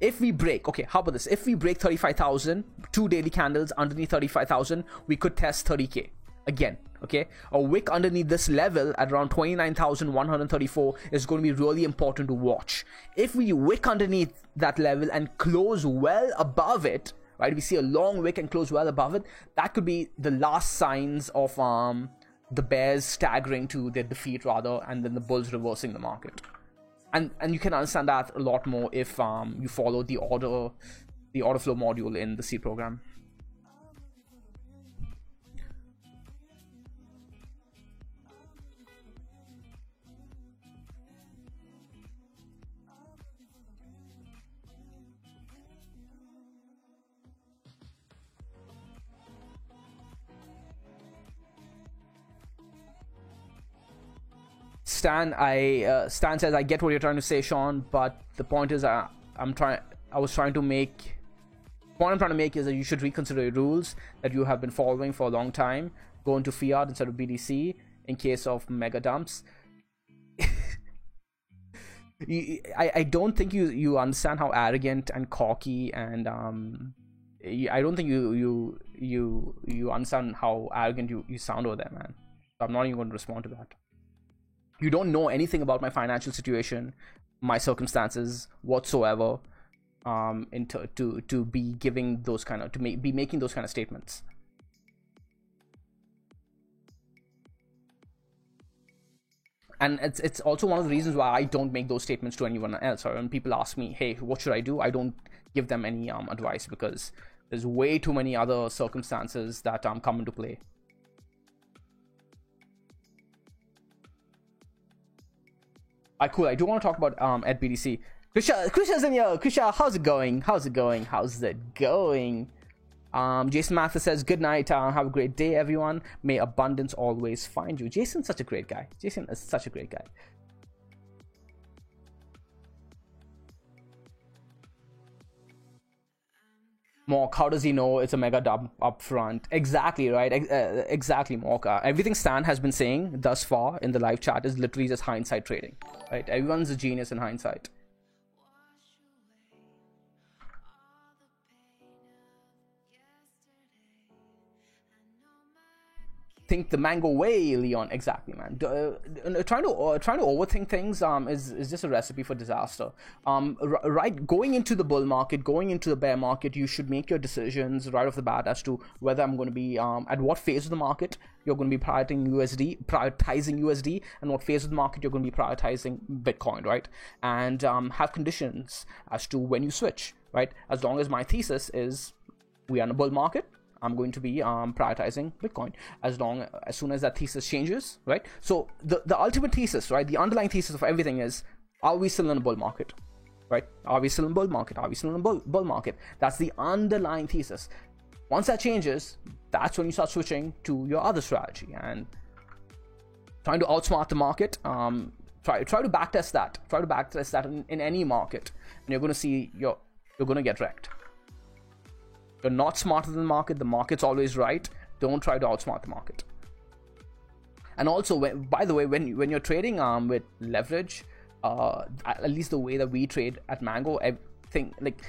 If we break, okay, how about this? If we break 35,000, 2 daily candles underneath 35,000, we could test 30K again. Okay, a wick underneath this level at around 29,134 is going to be really important to watch. If we wick underneath that level and close well above it, right, we see a long wick and close well above it, that could be the last signs of the bears staggering to their defeat, rather, and then the bulls reversing the market. And you can understand that a lot more if you follow the order flow module in the C program. Stan says, I get what you're trying to say, Sean, but the point is, the point I'm trying to make is that you should reconsider your rules that you have been following for a long time. Go into fiat instead of BTC in case of mega dumps. I don't think you understand how arrogant and cocky and I don't think you understand how arrogant you sound over there, man. So I'm not even going to respond to that. You don't know anything about my financial situation, my circumstances whatsoever, to be giving those kind of be making those kind of statements. And it's also one of the reasons why I don't make those statements to anyone else. Or when people ask me, hey, what should I do? I don't give them any advice, because There's way too many other circumstances that come into play. Cool. I do want to talk about at BDC. Krisha's in here. Krisha, how's it going? How's it going? How's it going? Jason Mathis says, good night. Have a great day, everyone. May abundance always find you. Jason's such a great guy. Jason is such a great guy. Mork, how does he know it's a mega dub up front? Exactly, right? Exactly, Mork. Everything Stan has been saying thus far in the live chat is literally just hindsight trading, right? Everyone's a genius in hindsight. Think the mango way, Leon. Exactly, man. Trying to overthink things is just a recipe for disaster. Right, going into the bull market, going into the bear market, you should make your decisions right off the bat as to whether I'm going to be at what phase of the market you're going to be prioritizing USD, and what phase of the market you're going to be prioritizing Bitcoin, right? And have conditions as to when you switch, right? As long as my thesis is we are in a bull market, I'm going to be prioritizing Bitcoin. As soon as that thesis changes, right? So the ultimate thesis, right? The underlying thesis of everything is, are we still in a bull market, right? Are we still in a bull market? Are we still in a bull market? That's the underlying thesis. Once that changes, that's when you start switching to your other strategy and trying to outsmart the market. Try to backtest that. Try to backtest that in any market, and you're going to see you're going to get wrecked. You're not smarter than the market. The market's always right. Don't try to outsmart the market. And also, by the way, when you're trading with leverage, at least the way that we trade at Mango, everything, like,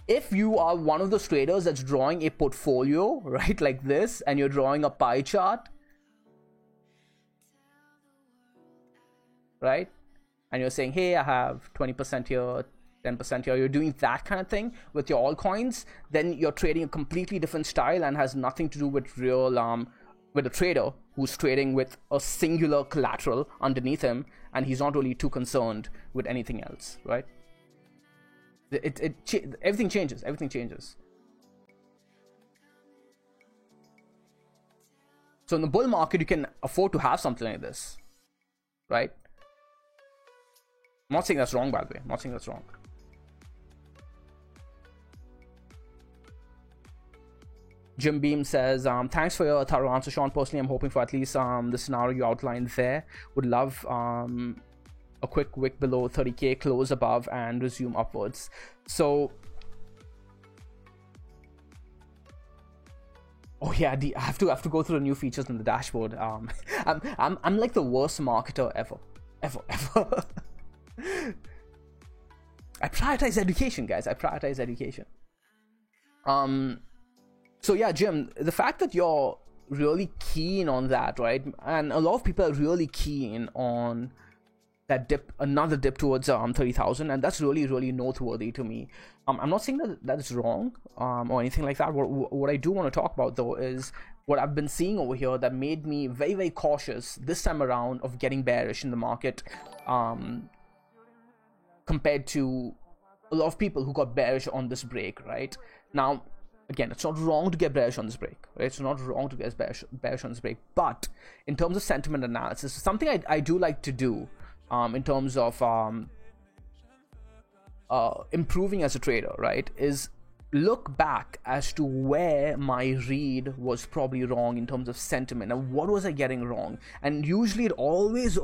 if you are one of those traders that's drawing a portfolio, right, like this, and you're drawing a pie chart, right, and you're saying, hey, I have 20% here, 10% here, you're doing that kind of thing with your altcoins, then you're trading a completely different style and has nothing to do with real with a trader who's trading with a singular collateral underneath him, and he's not really too concerned with anything else, right? Everything changes. So in the bull market, you can afford to have something like this, right? I'm not saying that's wrong, by the way. I'm not saying that's wrong. Jim Beam says, thanks for your thorough answer, Sean. Personally, I'm hoping for at least the scenario you outlined there. Would love a quick wick below 30k, close above, and resume upwards. So, oh yeah, I have to go through the new features in the dashboard. I'm like the worst marketer ever. I prioritize education, guys. I prioritize education. So yeah, Jim, the fact that you're really keen on that, right? And a lot of people are really keen on that dip, another dip towards 30,000, and that's really, really noteworthy to me. I'm not saying that is wrong or anything like that. What I do want to talk about, though, is what I've been seeing over here that made me very, very cautious this time around of getting bearish in the market, compared to a lot of people who got bearish on this break, right? Now, again, it's not wrong to get bearish on this break, right? It's not wrong to get bearish on this break, but in terms of sentiment analysis, something I do like to do in terms of improving as a trader, right, is look back as to where my read was probably wrong in terms of sentiment and what was I getting wrong. And usually it always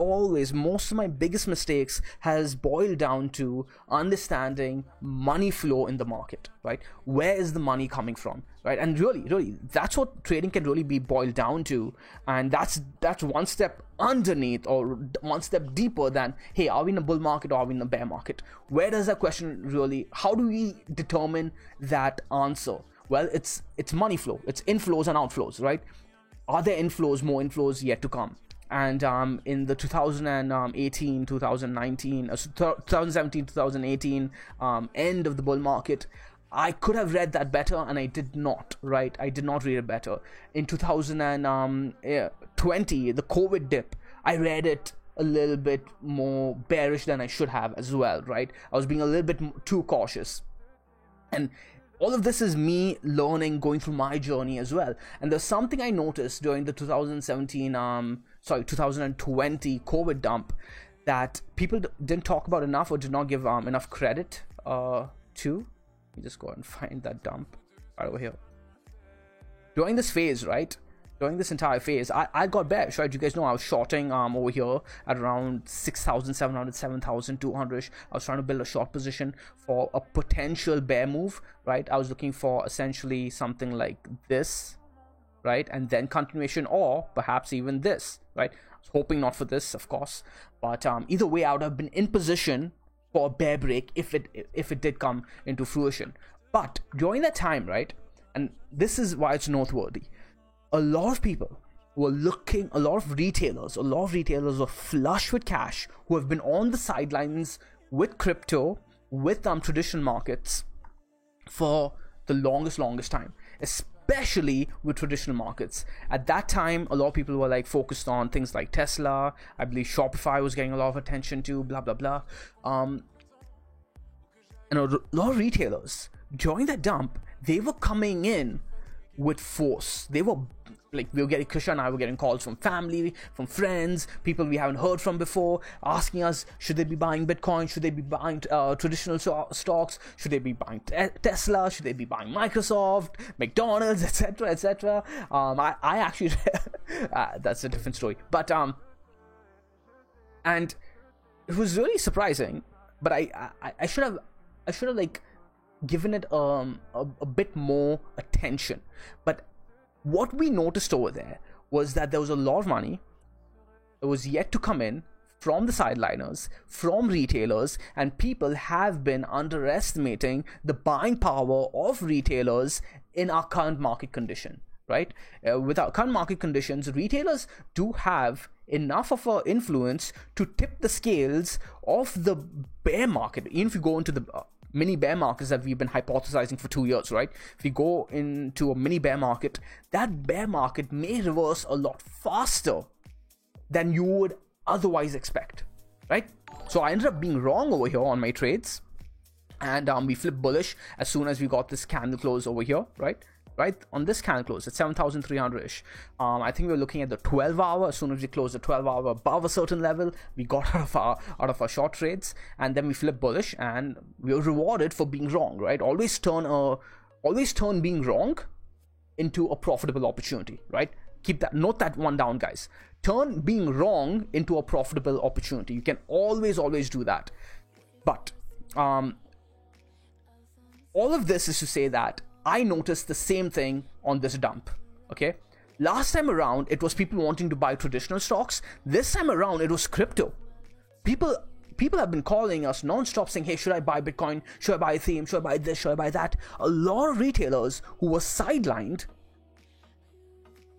most of my biggest mistakes has boiled down to understanding money flow in the market, right? Where is the money coming from, right? And really that's what trading can really be boiled down to. And that's one step underneath or one step deeper than, hey, are we in a bull market or are we in a bear market? Where does that question really, how do we determine that answer? Well, it's money flow, it's inflows and outflows, right? Are there inflows, more inflows yet to come? And in the 2018, 2019, 2017, 2018 end of the bull market, I could have read that better, and I did not, right? I did not read it better. In 2020, the COVID dip, I read it a little bit more bearish than I should have as well, right? I was being a little bit too cautious. And all of this is me learning, going through my journey as well. And there's something I noticed during the 2020 COVID dump that people didn't talk about enough, or did not give enough credit to. Let me just go and find that dump right over here. During this phase, right? During this entire phase, I got bearish, right? You guys know I was shorting over here at around 6,700, 7,200. I was trying to build a short position for a potential bear move, right? I was looking for essentially something like this, right? And then continuation, or perhaps even this, right? I was hoping not for this, of course. But either way, I would have been in position for a bear break if it did come into fruition. But during that time, right? And this is why it's noteworthy. A lot of people were looking, a lot of retailers were flush with cash, who have been on the sidelines with crypto, with traditional markets for the longest time, especially with traditional markets. At that time, a lot of people were like focused on things like Tesla. I believe Shopify was getting a lot of attention too, blah blah blah. And a lot of retailers during that dump, they were coming in with force. They were like, Krisha and I were getting calls from family, from friends, people we haven't heard from before, asking us, should they be buying Bitcoin? Should they be buying traditional stocks? Should they be buying Tesla? Should they be buying Microsoft, McDonald's, etc., etc.? I actually that's a different story. But and it was really surprising. But I should have like given it a bit more attention. But what we noticed over there was that there was a lot of money that was yet to come in from the sideliners, from retailers, and people have been underestimating the buying power of retailers in our current market condition, right? With our current market conditions, retailers do have enough of an influence to tip the scales of the bear market. Even if you go into the mini bear markets that we've been hypothesizing for 2 years, right? If we go into a mini bear market, that bear market may reverse a lot faster than you would otherwise expect, right? So I ended up being wrong over here on my trades, and we flipped bullish as soon as we got this candle close over here, right on this candle close at 7,300-ish. I think we're looking at the 12-hour. As soon as we close the 12-hour above a certain level, we got out of our short trades, and then we flipped bullish, and we were rewarded for being wrong, right? Always turn being wrong into a profitable opportunity, right? Note that one down, guys. Turn being wrong into a profitable opportunity. You can always do that. But all of this is to say that I noticed the same thing on this dump, okay? Last time around, it was people wanting to buy traditional stocks. This time around, it was crypto. People have been calling us non-stop saying, hey, should I buy Bitcoin? Should I buy Ethereum? Should I buy this? Should I buy that? A lot of retailers who were sidelined,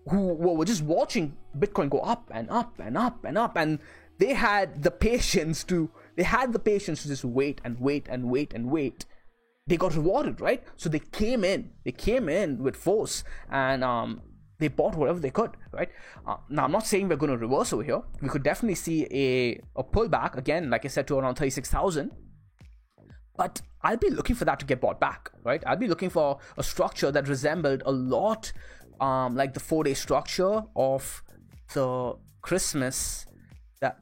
who were just watching Bitcoin go up and up and up and up, and they had the patience to just wait and wait and wait and wait. They got rewarded, right? So they came in with force, and they bought whatever they could, right? Now I'm not saying we're going to reverse over here. We could definitely see a pullback again, like I said, to around 36,000. But I'll be looking for that to get bought back, right? I'll be looking for a structure that resembled a lot like the 4-day structure of the Christmas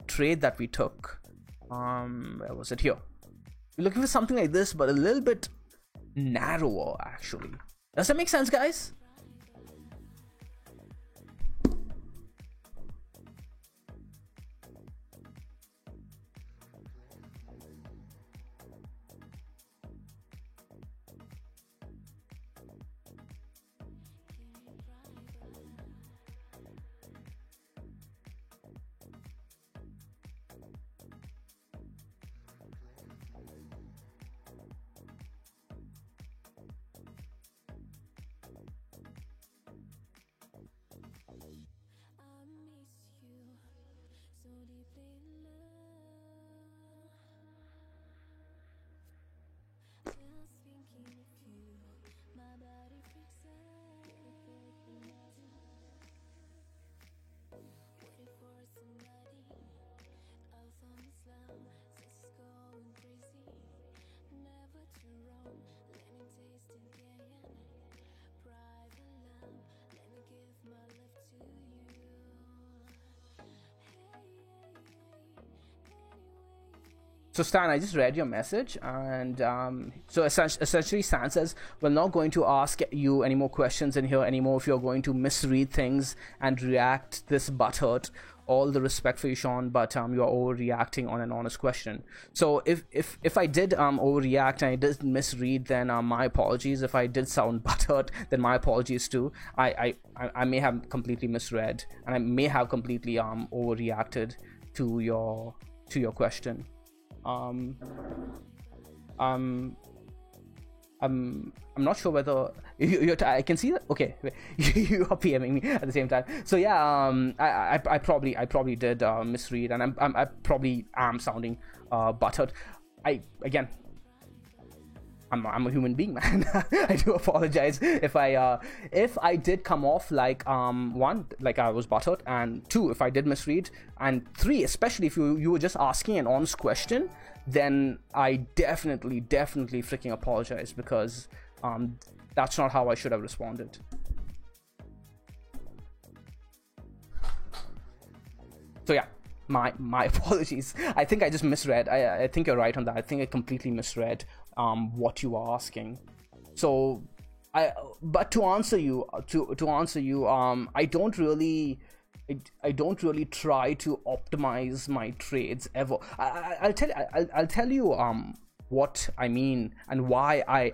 trade that we took. Where was it? Here. We're looking for something like this, but a little bit narrower, actually. Does that make sense, guys? So Stan, I just read your message, and so essentially Stan says we're not going to ask you any more questions in here anymore if you're going to misread things and react this butthurt. All the respect for you, Sean, but you're overreacting on an honest question. So if I did overreact and I did misread, then my apologies. If I did sound butthurt, then my apologies too. I may have completely misread, and I may have completely overreacted to your question. I'm not sure whether I can see that. Okay, you are PMing me at the same time. So yeah, I probably did misread, and I probably am sounding buttered. I'm a human being, man. I do apologize if I did come off like one, like I was buttered, and two, if I did misread, and three, especially if you were just asking an honest question, then I definitely freaking apologize, because that's not how I should have responded. So yeah, my apologies. I think I just misread. I think you're right on that. I think I completely misread what you were asking. So but to answer you, I don't really try to optimize my trades ever. I'll tell you what I mean and why I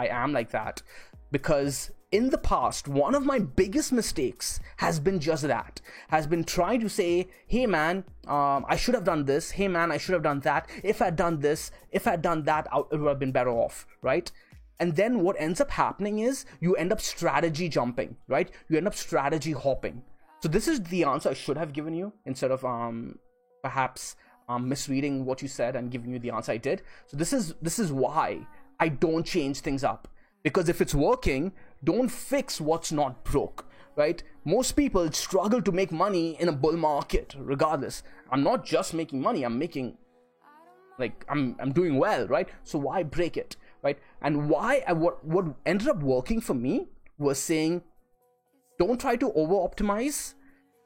am like that. Because in the past, one of my biggest mistakes has been just that. Has been trying to say, hey man, I should have done this. Hey man, I should have done that. If I'd done this, if I'd done that, it would have been better off, right? And then what ends up happening is you end up strategy jumping, right? You end up strategy hopping. So this is the answer I should have given you, instead of perhaps misreading what you said and giving you the answer I did. So this is why I don't change things up. Because if it's working, don't fix what's not broke, right? Most people struggle to make money in a bull market, regardless. I'm not just making money, I'm making, like, I'm doing well, right? So why break it, right? And what ended up working for me was saying, don't try to over-optimize,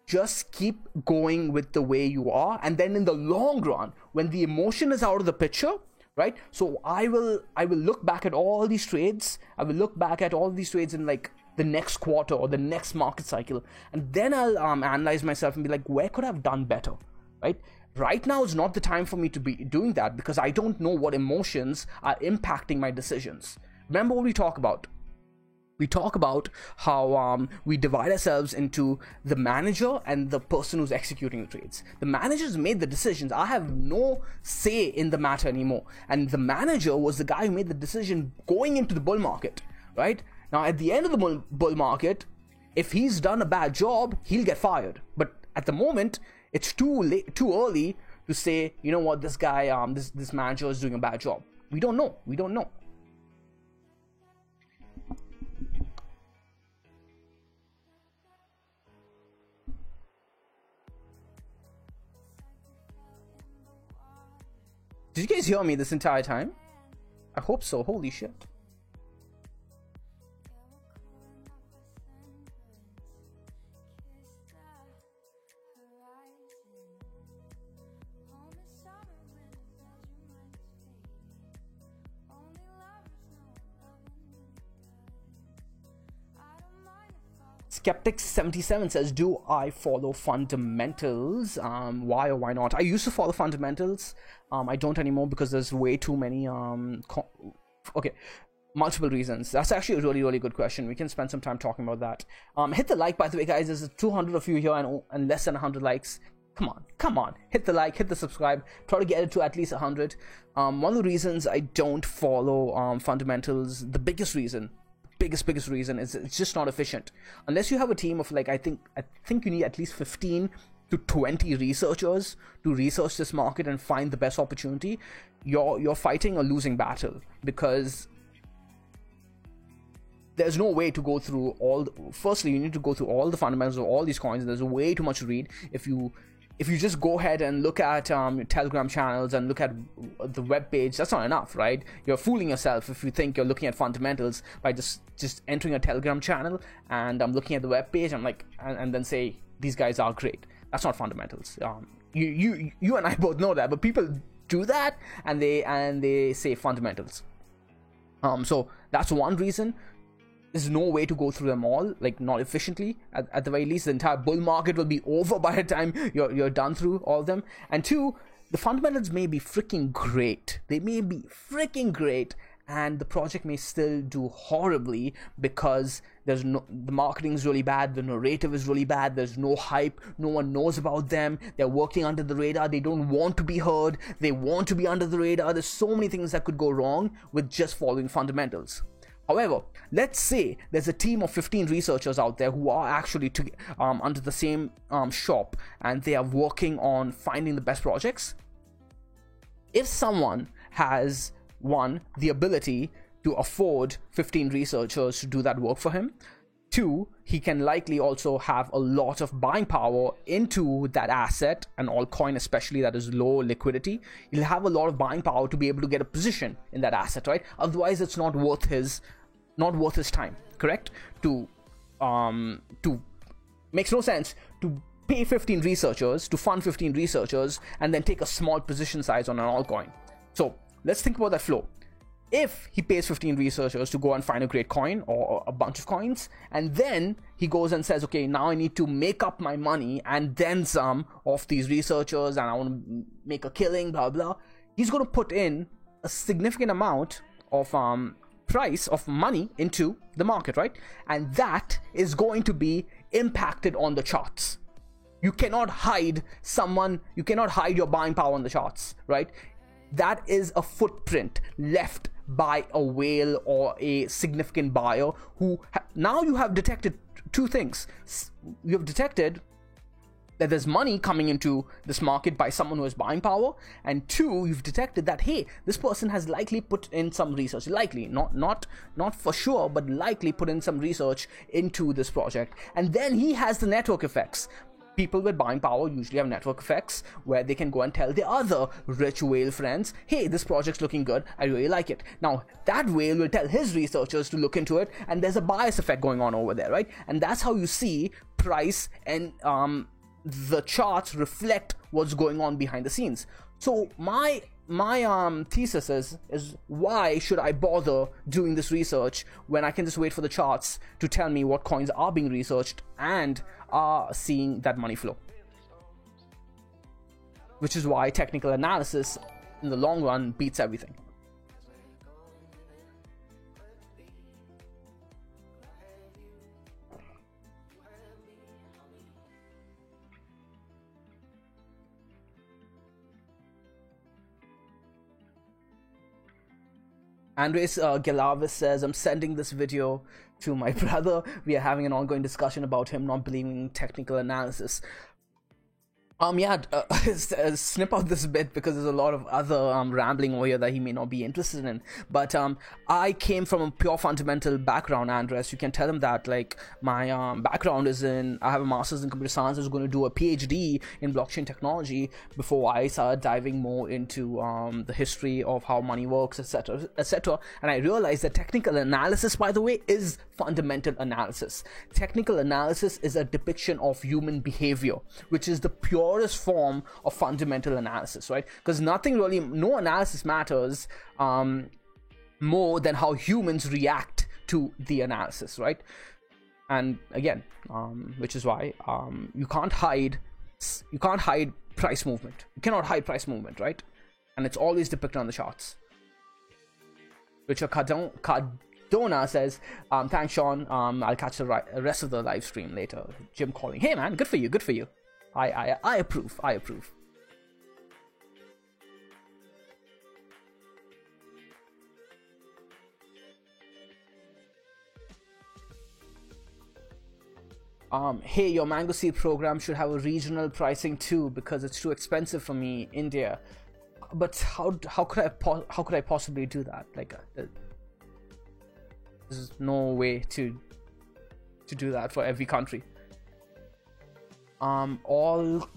just keep going with the way you are. And then in the long run, when the emotion is out of the picture, right? So I will look back at all these trades. I will look back at all these trades in like the next quarter or the next market cycle, and then I'll analyze myself and be like, where could I have done better, right? Right now is not the time for me to be doing that, because I don't know what emotions are impacting my decisions. Remember what we talk about? We talk about how we divide ourselves into the manager and the person who's executing the trades. The manager's made the decisions. I have no say in the matter anymore. And the manager was the guy who made the decision going into the bull market, right? Now, at the end of the bull market, if he's done a bad job, he'll get fired. But at the moment, it's too early to say, you know what, this guy, this manager is doing a bad job. We don't know. Did you guys hear me this entire time? I hope so. Holy shit. Skeptic77 says, do I follow fundamentals? Why or why not? I used to follow fundamentals. I don't anymore because there's way too many multiple reasons. That's actually a really, really good question. We can spend some time talking about that. Hit the like, by the way, guys. There's 200 of you here and less than 100 likes. Come on. Hit the like, hit the subscribe. Try to get it to at least 100. One of the reasons I don't follow fundamentals, the biggest reason is it's just not efficient. Unless you have a team of like, I think you need at least 15 to 20 researchers to research this market and find the best opportunity. You're fighting a losing battle, because there's no way to go through firstly, you need to go through all the fundamentals of all these coins. There's way too much to read. If you just go ahead and look at Telegram channels and look at the web page, that's not enough, right? You're fooling yourself if you think you're looking at fundamentals by just entering a Telegram channel and I'm looking at the web page. I'm like, and then say these guys are great. That's not fundamentals. You and I both know that, but people do that, and they say fundamentals. So that's one reason. There's no way to go through them all, like not efficiently. At the very least, the entire bull market will be over by the time you're done through all of them. And two, the fundamentals may be freaking great. They may be freaking great, and the project may still do horribly because the marketing is really bad, the narrative is really bad, there's no hype, no one knows about them, they're working under the radar, they don't want to be heard, they want to be under the radar. There's so many things that could go wrong with just following fundamentals. However, let's say there's a team of 15 researchers out there who are actually under the same shop, and they are working on finding the best projects. If someone has, one, the ability to afford 15 researchers to do that work for him, two, he can likely also have a lot of buying power into that asset, an altcoin especially that is low liquidity. He'll have a lot of buying power to be able to get a position in that asset, right? Otherwise, it's not worth his time, correct? To makes no sense to pay 15 researchers, to fund 15 researchers, and then take a small position size on an altcoin. So let's think about that flow. If he pays 15 researchers to go and find a great coin or a bunch of coins, and then he goes and says, okay, now I need to make up my money and then some of these researchers, and I want to make a killing, blah, blah, he's going to put in a significant amount of price of money into the market, right? And that is going to be impacted on the charts. You cannot hide your buying power on the charts, right? That is a footprint left by a whale or a significant buyer who now you have detected two things. You have detected that there's money coming into this market by someone who has buying power, and two, you've detected that, hey, this person has likely put in some research, likely, not for sure, but likely put in some research into this project. And then he has the network effects. People with buying power usually have network effects where they can go and tell their other rich whale friends, hey, this project's looking good, I really like it. Now, that whale will tell his researchers to look into it, and there's a bias effect going on over there, right? And that's how you see price and the charts reflect what's going on behind the scenes. So my thesis is why should I bother doing this research when I can just wait for the charts to tell me what coins are being researched and are seeing that money flow? Which is why technical analysis in the long run beats everything. Andres Galavis says, I'm sending this video to my brother. We are having an ongoing discussion about him not believing in technical analysis. Snip out this bit because there's a lot of other rambling over here that he may not be interested in. But I came from a pure fundamental background, Andres. You can tell him that, like, my background is I have a master's in computer science. I was going to do a PhD in blockchain technology before I started diving more into the history of how money works, etc., etc. And I realized that technical analysis, by the way, is fundamental analysis. Technical analysis is a depiction of human behavior, which is the purest form of fundamental analysis, right? Because no analysis matters more than how humans react to the analysis, right? And again, which is why you can't hide price movement. You cannot hide price movement, right? And it's always depicted on the charts. Richard Cardona says, thanks, Sean. I'll catch the rest of the live stream later. Jim calling. Hey, man, good for you. Good for you. I approve. I approve. Hey, your mango seed program should have a regional pricing too, because it's too expensive for me, India. But how could I possibly do that? Like, there's no way to do that for every country. Olecom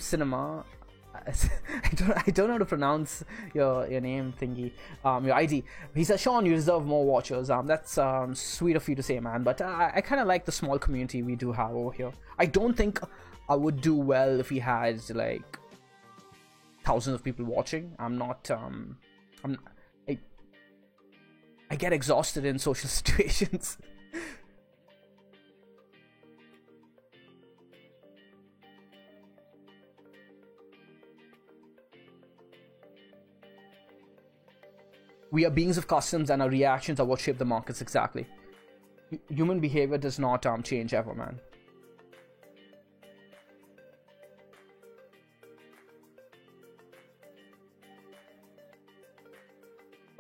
Cinema. I don't know how to pronounce your name thingy, your ID. He says, Sean, you deserve more watchers. That's sweet of you to say, man. But I kind of like the small community we do have over here. I don't think I would do well if we had like thousands of people watching. I'm I, I get exhausted in social situations. We are beings of customs, and our reactions are what shape the markets. Exactly. Human behavior does not change ever, man.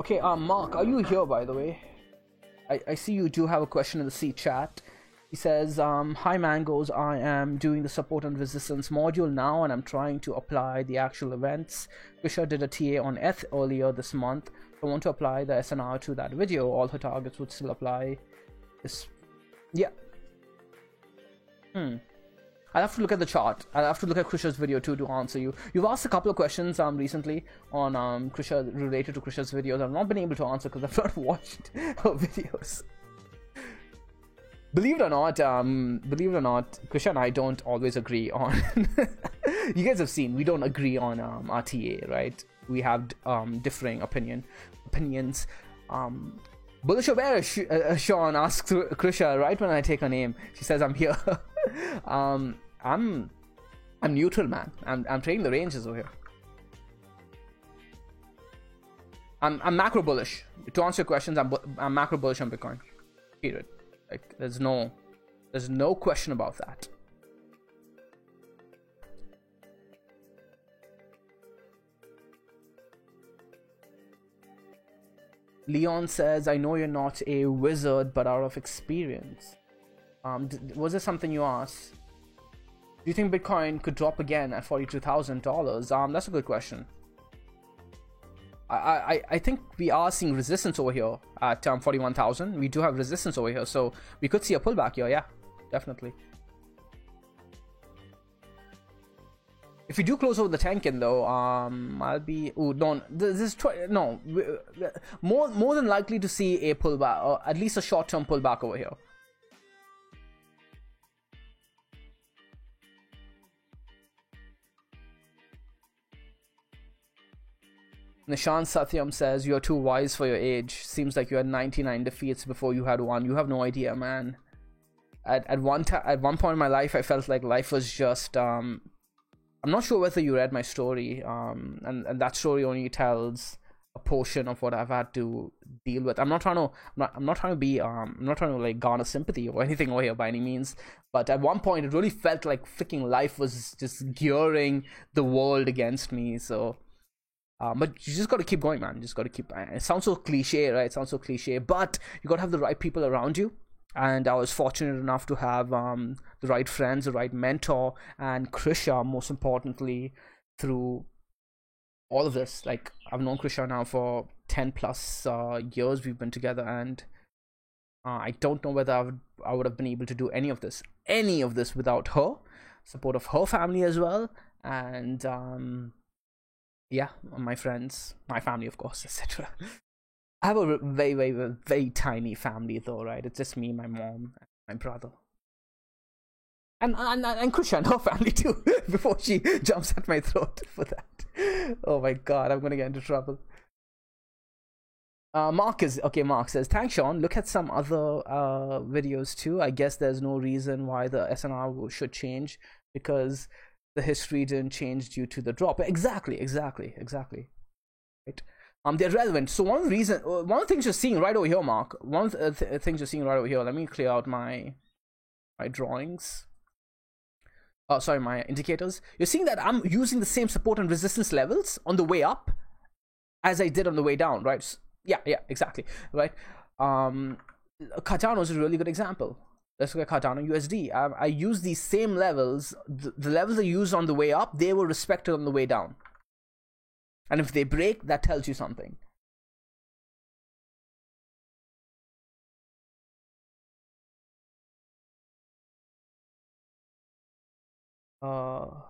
Okay, Mark, are you here, by the way? I see you do have a question in the C chat. He says, hi Mangoes, I am doing the support and resistance module now, and I'm trying to apply the actual events. Krisha did a TA on ETH earlier this month. I want to apply the SNR to that video. All her targets would still apply. Yeah. I'll have to look at the chart. I'll have to look at Krisha's video too to answer you. You've asked a couple of questions recently on Krisha, related to Krisha's videos. I've not been able to answer because I've not watched her videos. Believe it or not, Krisha and I don't always agree on. You guys have seen we don't agree on RTA, right? We have differing opinions. Bullish or bearish? Sean asks Krisha right when I take her name. She says I'm here. I'm neutral, man. I'm trading the ranges over here. I'm macro bullish. To answer your questions, I'm macro bullish on Bitcoin. Period. Like there's no question about that. Leon says, I know you're not a wizard, but out of experience. Was there something you asked? Do you think Bitcoin could drop again at $42,000? That's a good question. I think we are seeing resistance over here at 41,000. We do have resistance over here, so we could see a pullback here. Yeah, definitely. If we do close over the 10K though, I'll be more than likely to see a pullback, or at least a short-term pullback over here. Nishan Satyam says, you're too wise for your age. Seems like you had 99 defeats before you had one. You have no idea, man. At one point in my life, I felt like life was just I'm not sure whether you read my story, and that story only tells a portion of what I've had to deal with. I'm not trying to like garner sympathy or anything over here by any means, but at one point it really felt like freaking life was just gearing the world against me. So but you just got to keep going, man. You just got to keep. It sounds so cliche, right? It sounds so cliche, but you got to have the right people around you. And I was fortunate enough to have the right friends, the right mentor, and Krisha, most importantly, through all of this. Like, I've known Krisha now for 10 plus years. We've been together, and I don't know whether I would have been able to do any of this without her support of her family as well, and yeah, my friends, my family, of course, etc. I have a very, very, very tiny family though, right? It's just me, my mom, and my brother. And Krisha and her family too, before she jumps at my throat for that. Oh my god, I'm gonna get into trouble. Mark says, thanks Sean, look at some other videos too. I guess there's no reason why the SNR should change, because the history didn't change due to the drop. Exactly. Right? They're relevant. So one of the things you're seeing right over here, Mark, things you're seeing right over here, let me clear out my drawings. Oh, sorry, my indicators. You're seeing that I'm using the same support and resistance levels on the way up as I did on the way down, right? Yeah, exactly, right? Cardano is a really good example. Let's look at Cardano USD. I use these same levels. The levels I used on the way up, they were respected on the way down. And if they break, that tells you something. So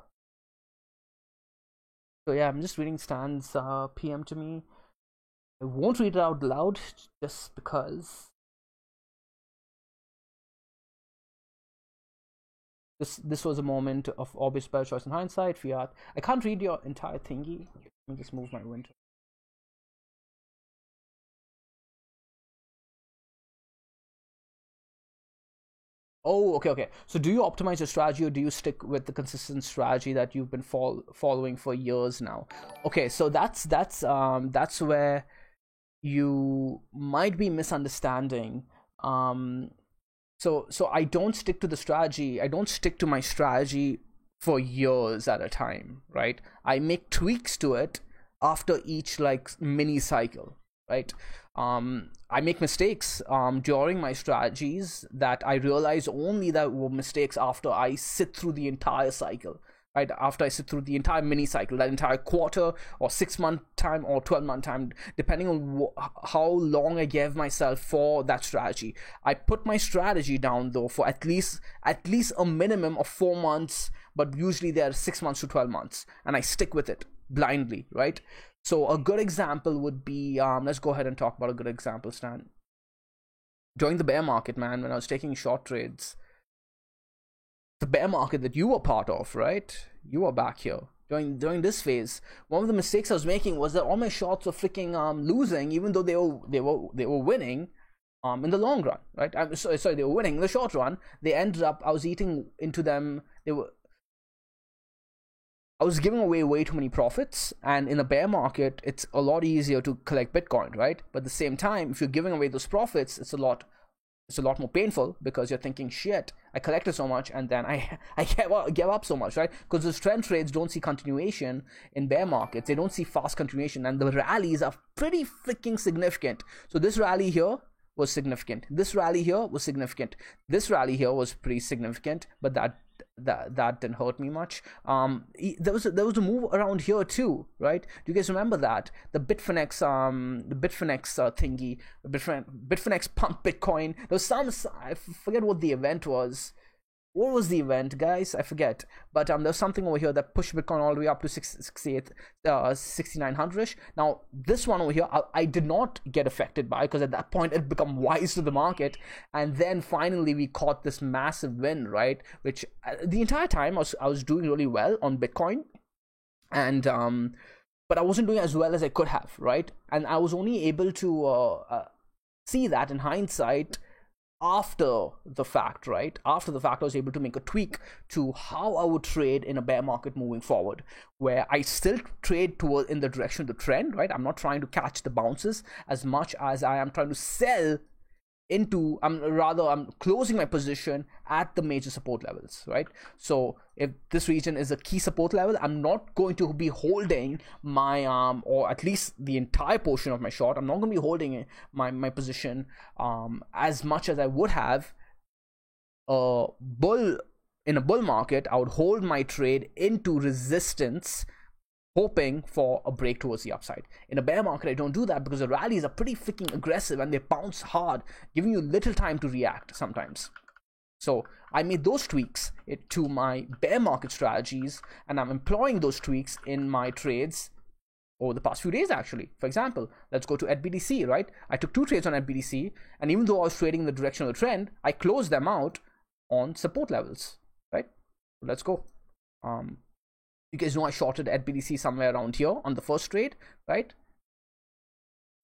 yeah, I'm just reading Stan's PM to me. I won't read it out loud just because This was a moment of obvious better choice in hindsight. Fiat. I can't read your entire thingy. Let me just move my window. Oh, okay. So do you optimize your strategy, or do you stick with the consistent strategy that you've been following for years now? Okay, so that's where you might be misunderstanding. So I don't stick to the strategy. I don't stick to my strategy for years at a time, right? I make tweaks to it after each like mini cycle, right? I make mistakes during my strategies that I realize only that were mistakes after I sit through the entire cycle, right? After I sit through the entire mini cycle, that entire quarter or 6 month time or 12-month time, depending on how long I gave myself for that strategy. I put my strategy down though for at least a minimum of 4 months, but usually they're 6 months to 12 months, and I stick with it blindly, right? So a good example would be, let's go ahead and talk about a good example, Stan. During the bear market, man, when I was taking short trades, the bear market that you were part of, right? You were back here. During this phase, one of the mistakes I was making was that all my shorts were freaking losing, even though they were winning in the long run, right? I'm sorry, they were winning in the short run. They ended up, I was eating into them. I was giving away way too many profits, and in a bear market, it's a lot easier to collect Bitcoin, right? But at the same time, if you're giving away those profits, it's a lot more painful, because you're thinking, shit, I collected so much and then I gave up so much, right? Because those trend trades don't see continuation in bear markets. They don't see fast continuation, and the rallies are pretty freaking significant. So this rally here was significant. This rally here was significant. This rally here was pretty significant, but that didn't hurt me much. There was a move around here too, right? Do you guys remember that? The Bitfinex thingy, Bitfinex pump Bitcoin. There was I forget what the event was. What was the event, guys? I forget. But there's something over here that pushed Bitcoin all the way up to 6,900-ish. Now, this one over here, I did not get affected by, because at that point it become wise to the market. And then finally we caught this massive win, right? Which the entire time I was doing really well on Bitcoin. And but I wasn't doing as well as I could have, right? And I was only able to see that in hindsight after the fact, right? After the fact, I was able to make a tweak to how I would trade in a bear market moving forward, where I still trade toward in the direction of the trend, right? I'm not trying to catch the bounces as much as I am trying to sell into, I'm closing my position at the major support levels, right? So if this region is a key support level, I'm not going to be holding my or at least the entire portion of my short. I'm not going to be holding my position as much as I would have in a bull market. I would hold my trade into resistance, hoping for a break towards the upside. In a bear market, I don't do that, because the rallies are pretty freaking aggressive and they bounce hard, giving you little time to react sometimes. So I made those tweaks to my bear market strategies, and I'm employing those tweaks in my trades over the past few days, actually. For example, let's go to ETHBTC, right? I took 2 trades on ETHBTC, and even though I was trading in the direction of the trend, I closed them out on support levels, right? Let's go. You guys know I shorted ETHBTC somewhere around here on the first trade, right?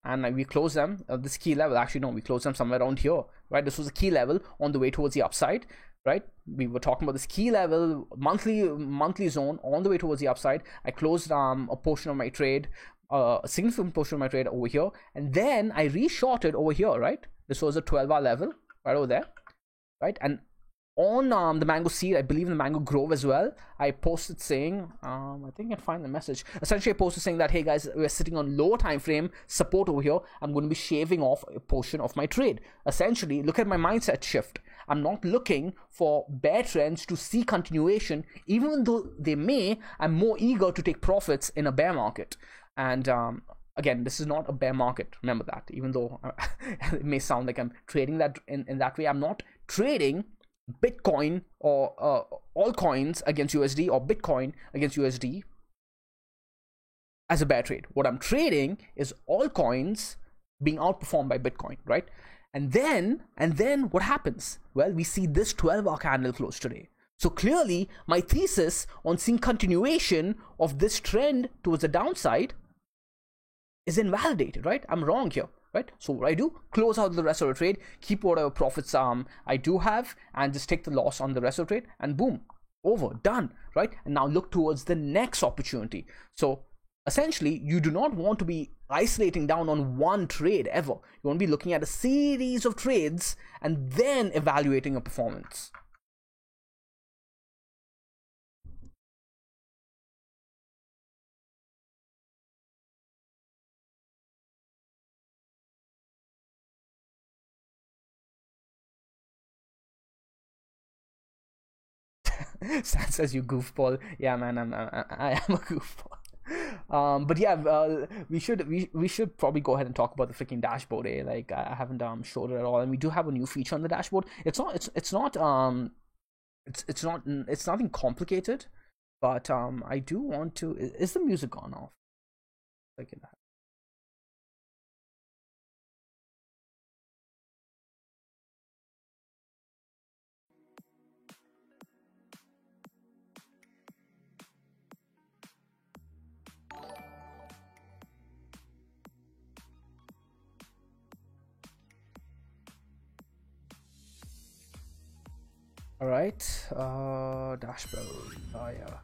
And we closed them this key level. Actually, no, we closed them somewhere around here, right? This was a key level on the way towards the upside, right? We were talking about this key level, monthly zone on the way towards the upside. I closed a portion of my trade, a significant portion of my trade over here, and then I reshorted over here, right? This was a 12-hour level right over there, right? And on the Mango Seed, I believe in the Mango Grove as well, I posted saying, I think I can find the message. Essentially, I posted saying that, hey guys, we're sitting on lower time frame support over here. I'm going to be shaving off a portion of my trade. Essentially, look at my mindset shift. I'm not looking for bear trends to see continuation, even though they may. I'm more eager to take profits in a bear market. And again, this is not a bear market. Remember that. Even though it may sound like I'm trading that in that way, I'm not trading Bitcoin or altcoins against USD or Bitcoin against USD as a bear trade. What I'm trading is altcoins being outperformed by Bitcoin, right? And then what happens? Well, we see this 12-hour candle close today. So clearly, my thesis on seeing continuation of this trend towards the downside is invalidated, right? I'm wrong here, right? So what I do, close out the rest of the trade, keep whatever profits I do have, and just take the loss on the rest of the trade, and boom, over, done, right? And now look towards the next opportunity. So essentially, you do not want to be isolating down on one trade ever. You want to be looking at a series of trades and then evaluating your performance. Stan says you goofball. Yeah, man, I am a goofball. But yeah, we should probably go ahead and talk about the freaking dashboard. Like I haven't showed it at all, and we do have a new feature on the dashboard. It's nothing complicated, but I do want to. Is the music gone off? Like it. All right, dashboard. Oh yeah.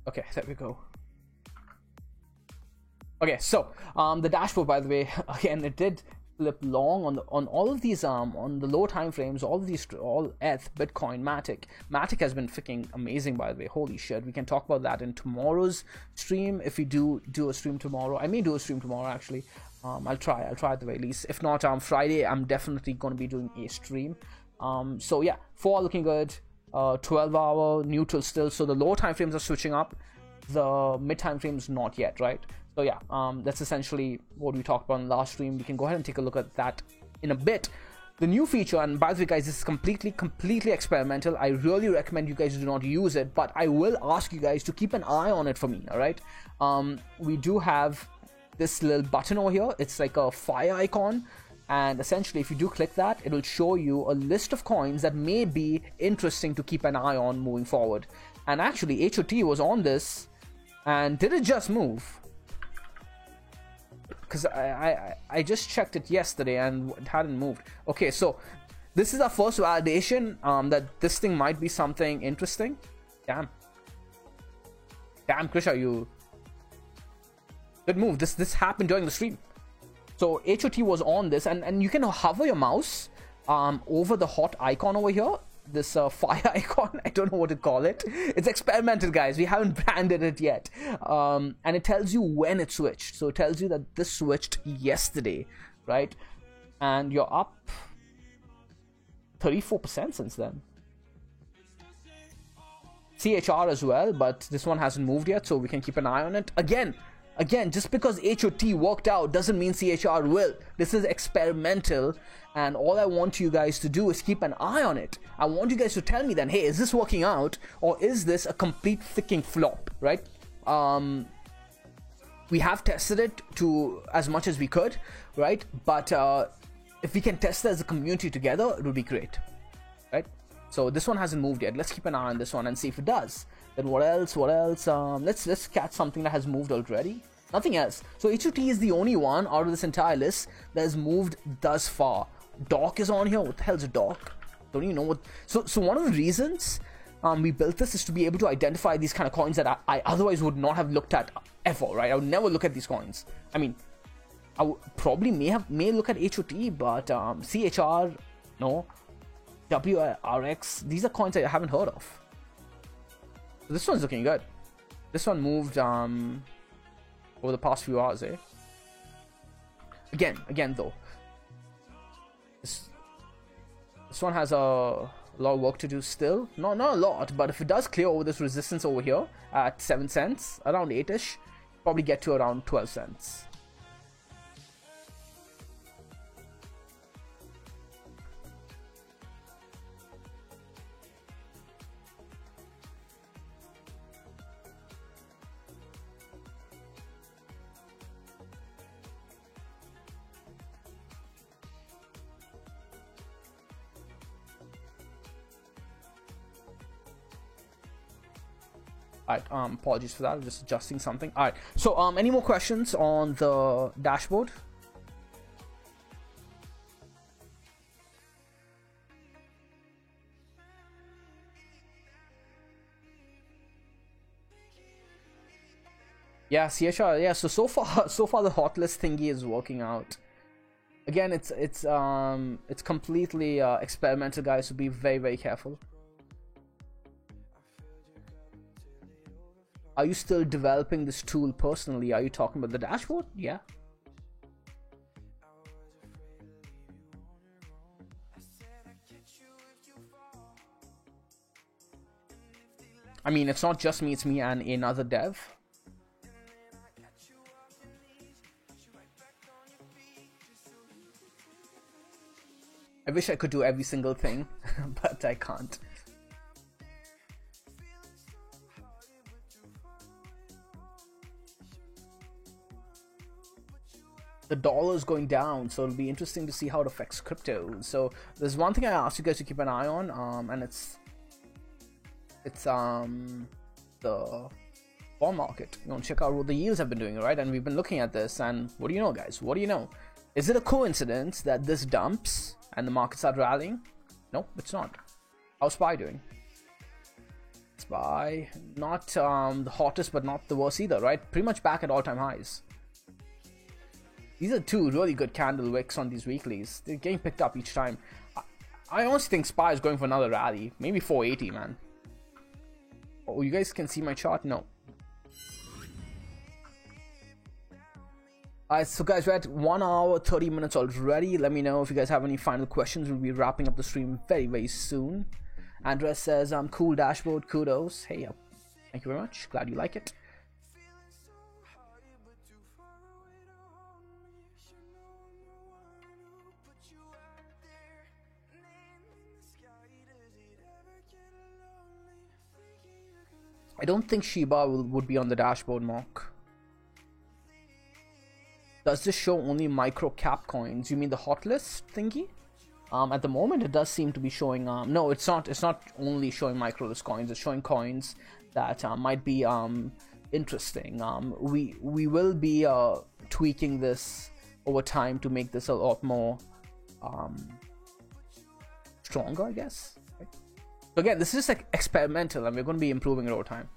Okay, there we go. Okay, so the dashboard, by the way, again, it did flip long on all of these on the low time frames. All of these, all ETH, Bitcoin, Matic has been freaking amazing, by the way. Holy shit, we can talk about that in tomorrow's stream if we do a stream tomorrow. I may do a stream tomorrow actually. I'll try at the very least. If not, Friday I'm definitely going to be doing a stream. So yeah, 4 looking good. 12-hour neutral still. So the low time frames are switching up. The mid time frames not yet, right? So yeah, that's essentially what we talked about in the last stream. We can go ahead and take a look at that in a bit. The new feature, and by the way guys, this is completely experimental. I really recommend you guys do not use it, but I will ask you guys to keep an eye on it for me, all right? We do have this little button over here. It's like a fire icon, and essentially if you do click that, it will show you a list of coins that may be interesting to keep an eye on moving forward. And actually HOT was on this, and did it just move? Because I just checked it yesterday and it hadn't moved. Okay, so this is our first validation that this thing might be something interesting. Damn, Krisha, you did move. This happened during the stream. So HOT was on this, and you can hover your mouse over the hot icon over here, this fire icon. I don't know what to call it. It's experimental, guys. We haven't branded it yet. And it tells you when it switched. So it tells you that this switched yesterday, right? And you're up 34% since then. CHR as well, but this one hasn't moved yet, so we can keep an eye on it. Again, just because HOT worked out doesn't mean CHR will. This is experimental, and all I want you guys to do is keep an eye on it. I want you guys to tell me then, hey, is this working out, or is this a complete freaking flop, right? We have tested it to as much as we could, right? But if we can test it as a community together, it would be great, right? So this one hasn't moved yet. Let's keep an eye on this one and see if it does. Then what else? Let's catch something that has moved already. Nothing else. So HOT is the only one out of this entire list that has moved thus far. Doc is on here. What the hell's a doc? Don't even know what. So one of the reasons we built this is to be able to identify these kind of coins that I otherwise would not have looked at ever, right? I would never look at these coins. I mean, I would probably may look at HOT, but CHR, no. WRX, these are coins I haven't heard of. So this one's looking good. This one moved over the past few hours, eh? Again though, this one has a lot of work to do still. Not a lot, but if it does clear over this resistance over here at 7 cents, around 8ish, probably get to around 12 cents. All right, apologies for that. I'm just adjusting something. All right, so any more questions on the dashboard? Yeah, CHR. Yeah, so far so far the hot list thingy is working out. Again, it's completely experimental, guys. So be very careful. Are you still developing this tool personally? Are you talking about the dashboard? Yeah. I mean, it's not just me, it's me and another dev. I wish I could do every single thing, but I can't. The dollar is going down, so it'll be interesting to see how it affects crypto. So there's one thing I asked you guys to keep an eye on, and it's the bond market. You know, check out what the yields have been doing, right? And we've been looking at this, and what do you know, guys? What do you know? Is it a coincidence that this dumps and the markets start rallying? No, it's not. How's SPY doing? SPY, not the hottest, but not the worst either, right? Pretty much back at all-time highs. These are two really good candle wicks on these weeklies. They're getting picked up each time. I honestly think SPY is going for another rally. Maybe 480, man. Oh, you guys can see my chart? No. Alright, so guys, we're at 1 hour 30 minutes already. Let me know if you guys have any final questions. We'll be wrapping up the stream very soon. Andres says, cool dashboard, kudos. Hey, thank you very much. Glad you like it. I don't think Shiba would be on the dashboard, Mark. Does this show only micro cap coins? You mean the hot list thingy? At the moment, it does seem to be showing. No, it's not. It's not only showing micro list coins. It's showing coins that might be interesting. We will be tweaking this over time to make this a lot more stronger, I guess. Right? So again, this is like experimental, and we're going to be improving it over time.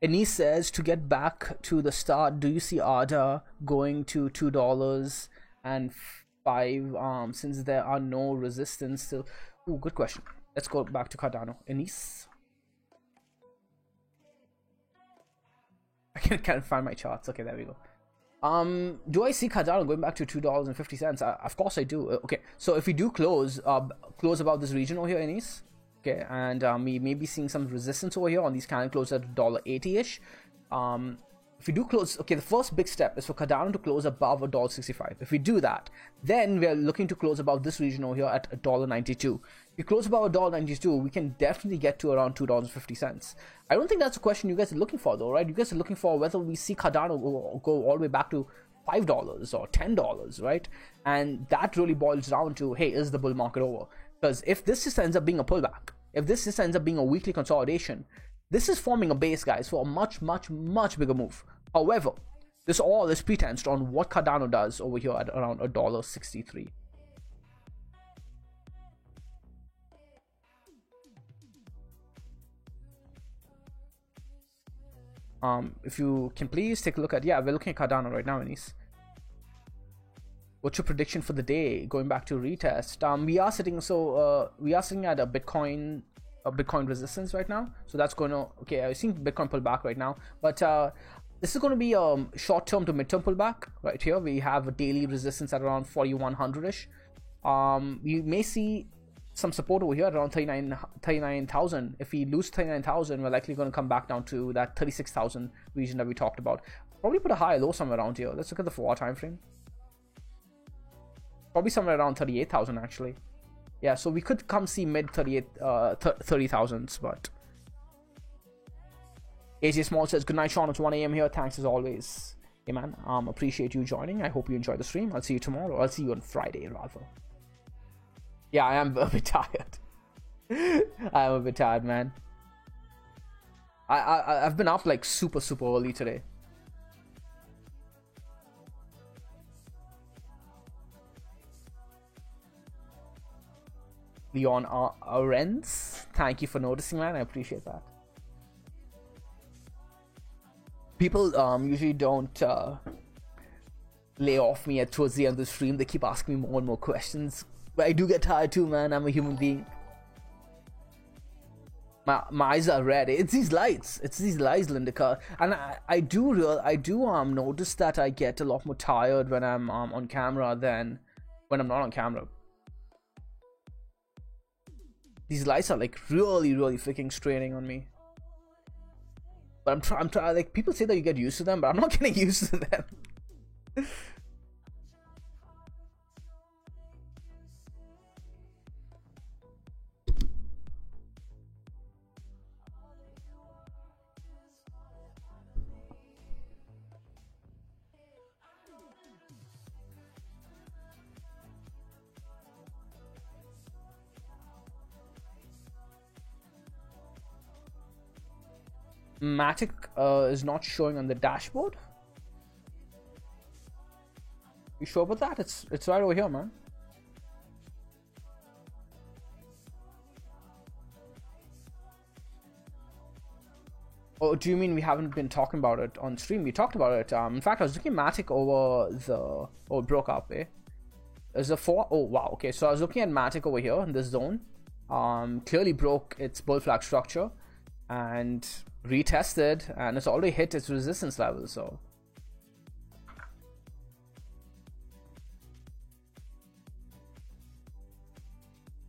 Anise says, to get back to the start, do you see ADA going to $2 and $5 since there are no resistance still? Ooh, good question. Let's go back to Cardano. Anise? I can't find my charts. Okay, there we go. Do I see Cardano going back to $2.50? Of course I do. Okay, so if we do close about this region over here, Anise, okay, and we may be seeing some resistance over here on these candle close at $1.80-ish. If we do close, okay, the first big step is for Cardano to close above $1.65. If we do that, then we are looking to close above this region over here at $1.92. If we close above $1.92, we can definitely get to around $2.50. I don't think that's a question you guys are looking for, though, right? You guys are looking for whether we see Cardano go all the way back to $5 or $10, right? And that really boils down to, hey, is the bull market over? Because if this just ends up being a pullback, if this just ends up being a weekly consolidation, this is forming a base, guys, for a much bigger move. However, this all is pretensed on what Cardano does over here at around $1.63. If you can please take a look at, yeah, we're looking at Cardano right now, Anis. What's your prediction for the day? Going back to retest, we are sitting at a Bitcoin resistance right now. So that's going to, okay, I think Bitcoin pull back right now, but this is going to be a short-term to mid-term pullback right here. We have a daily resistance at around 4100-ish. We may see some support over here around 39,000. If we lose 39,000, we're likely going to come back down to that 36,000 region that we talked about. Probably put a high low somewhere around here. Let's look at the 4-hour time frame. Probably somewhere around 38,000 actually. Yeah, so we could come see mid 30,000s, but AJ Small says, good night, Sean. It's 1 a.m. here. Thanks as always. Hey man, appreciate you joining. I hope you enjoy the stream. I'll see you tomorrow. I'll see you on Friday rather. Yeah, I am a bit tired. I am a bit tired, man. I've been up like super early today. Leon Arends, thank you for noticing, man. I appreciate that. People usually don't lay off me towards the end of the stream. They keep asking me more and more questions. But I do get tired too, man. I'm a human being. My eyes are red. It's these lights. It's these lights, Lindika. And I do notice that I get a lot more tired when I'm on camera than when I'm not on camera. These lights are like really freaking straining on me. But I'm trying. Like, people say that you get used to them, but I'm not getting used to them. Matic is not showing on the dashboard. You sure about that? It's right over here, man. Oh, do you mean we haven't been talking about it on stream? We talked about it. In fact, I was looking at Matic over the... Oh, it broke up, eh? There's a 4... Oh, wow. Okay, so I was looking at Matic over here in this zone. Clearly broke its bull flag structure and retested, and it's already hit its resistance level, so...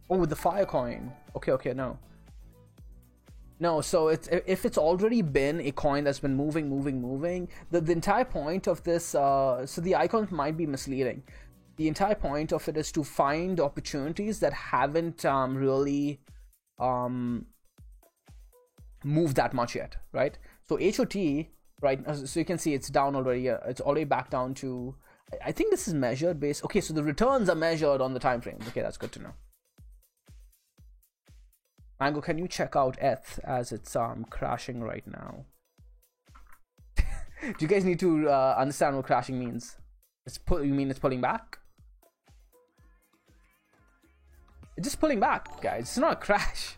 Oh, with the Filecoin. Okay, no, so if it's already been a coin that's been moving, the entire point of this, so the icons might be misleading. The entire point of it is to find opportunities that haven't really moved that much yet, right? So HOT, right, so you can see it's down already. It's already back down to, I think this is measured based. Okay, so the returns are measured on the time frame. Okay, that's good to know. Mango, can you check out ETH as it's crashing right now? Do you guys need to understand what crashing means? You mean it's pulling back? It's just pulling back, guys. It's not a crash.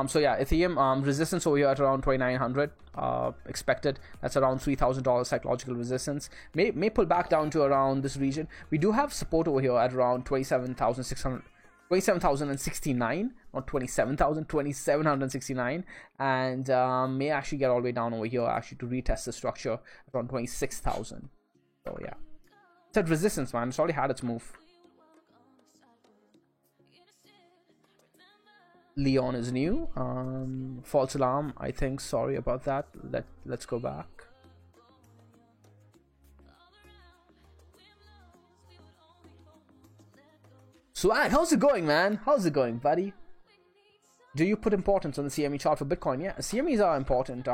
So yeah, Ethereum resistance over here at around 2,900 expected. That's around $3,000 psychological resistance. May pull back down to around this region. We do have support over here at around 27,069, not 27,000, 2,769, and may actually get all the way down over here actually to retest the structure around 26,000. So yeah, it's at resistance, man. It's already had its move. Leon is new. False alarm, I think. Sorry about that. Let's go back. Swag, how's it going, man? How's it going, buddy? Do you put importance on the CME chart for Bitcoin? Yeah, CMEs are important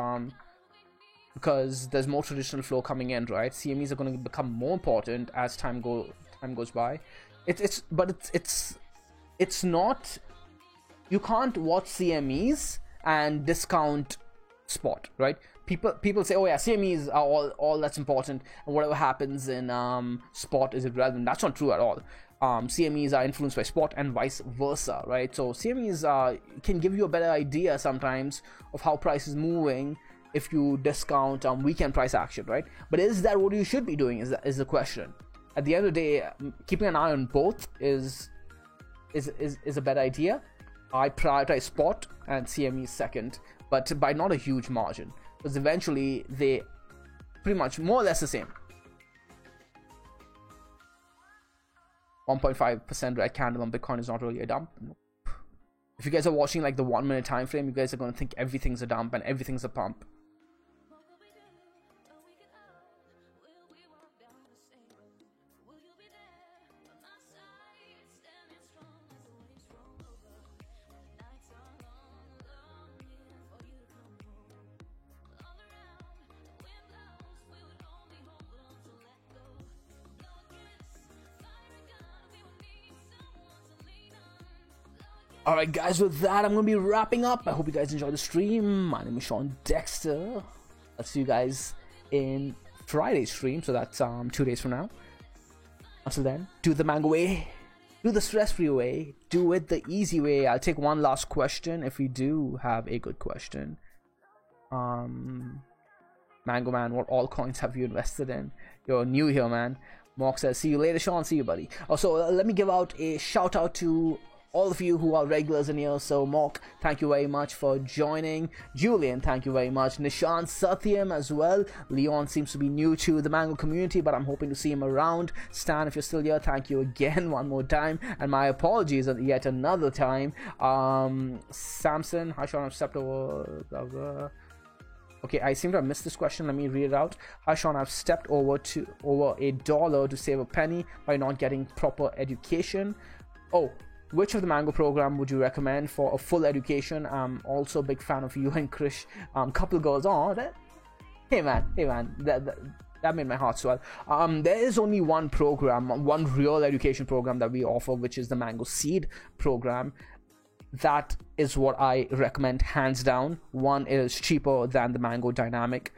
because there's more traditional flow coming in, right? CMEs are going to become more important as time goes by. It's not. You can't watch CMEs and discount spot, right? People say, oh yeah, CMEs are all that's important, and whatever happens in spot is irrelevant. That's not true at all. CMEs are influenced by spot and vice versa, right? So CMEs can give you a better idea sometimes of how price is moving if you discount weekend price action, right? But is that what you should be doing? Is the question. At the end of the day, keeping an eye on both is a better idea. I prioritize spot and CME second, but by not a huge margin, because eventually they pretty much more or less the same. 1.5% red candle on Bitcoin is not really a dump. Nope. If you guys are watching like the 1 minute time frame, you guys are going to think everything's a dump and everything's a pump. Alright guys, with that I'm going to be wrapping up. I hope you guys enjoyed the stream. My name is Sean Dexter. I'll see you guys in Friday's stream, so that's 2 days from now. Until then, do the mango way, do the stress-free way, do it the easy way. I'll take one last question if we do have a good question. Mango Man, what altcoins have you invested in? You're new here, man. Mark says, see you later, Sean. See you, buddy. Also, let me give out a shout out to all of you who are regulars in here. So Mark, thank you very much for joining. Julian, thank you very much. Nishan, Satyam as well. Leon seems to be new to the Mango community, but I'm hoping to see him around. Stan, if you're still here, thank you again one more time, and my apologies yet another time. Samson, hi Sean, I've stepped over. Okay, I seem to have missed this question. Let me read it out. Hi Sean, I've stepped over $1 to save a penny by not getting proper education. Oh, which of the Mango program would you recommend for a full education? I'm also a big fan of you and Krish. Couple girls. Oh, hey man, that made my heart swell. There is only one program, one real education program that we offer, which is the Mango Seed program. That is what I recommend hands down. One, it is cheaper than the Mango Dynamic.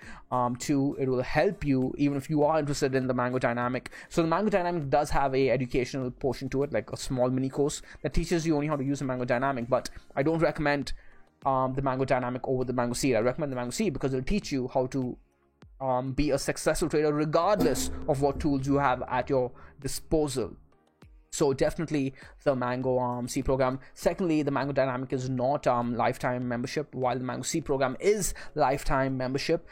Two, it will help you even if you are interested in the Mango Dynamic. So the Mango Dynamic does have a educational portion to it, like a small mini course that teaches you only how to use the Mango Dynamic. But I don't recommend the Mango Dynamic over the Mango Seed. I recommend the Mango Seed because it'll teach you how to be a successful trader regardless of what tools you have at your disposal. So definitely the Mango C program. Secondly, the Mango Dynamic is not lifetime membership, while the Mango C program is lifetime membership.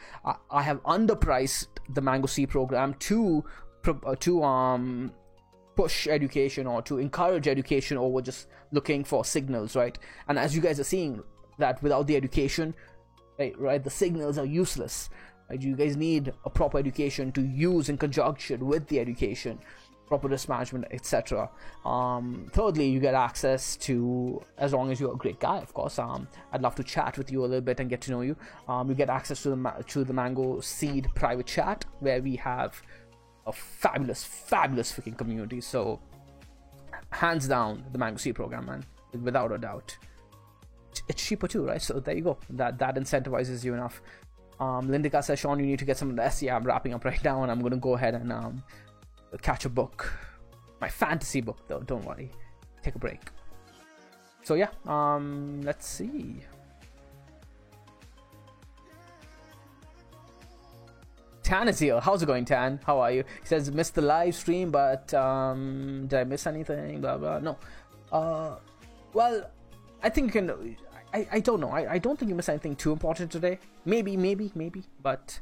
I have underpriced the Mango C program to push education or to encourage education over just looking for signals, right? And as you guys are seeing, that without the education, right, the signals are useless. Right? You guys need a proper education to use in conjunction with the education. Proper risk management, etc. Thirdly, you get access to, as long as you're a great guy, of course. I'd love to chat with you a little bit and get to know you. You get access to the Mango Seed private chat, where we have a fabulous freaking community. So, hands down, the Mango Seed program, man, without a doubt. It's cheaper too, right? So there you go. That incentivizes you enough. Lindika says, Sean, you need to get some rest. Yeah, I'm wrapping up right now, and I'm gonna go ahead and catch a book, my fantasy book though, don't worry, take a break. So yeah, let's see. Tan is here. How's it going, Tan? How are you? He says missed the live stream, but did I miss anything? Blah blah. No. Well, I think you can. I don't know. I don't think you missed anything too important today. Maybe, but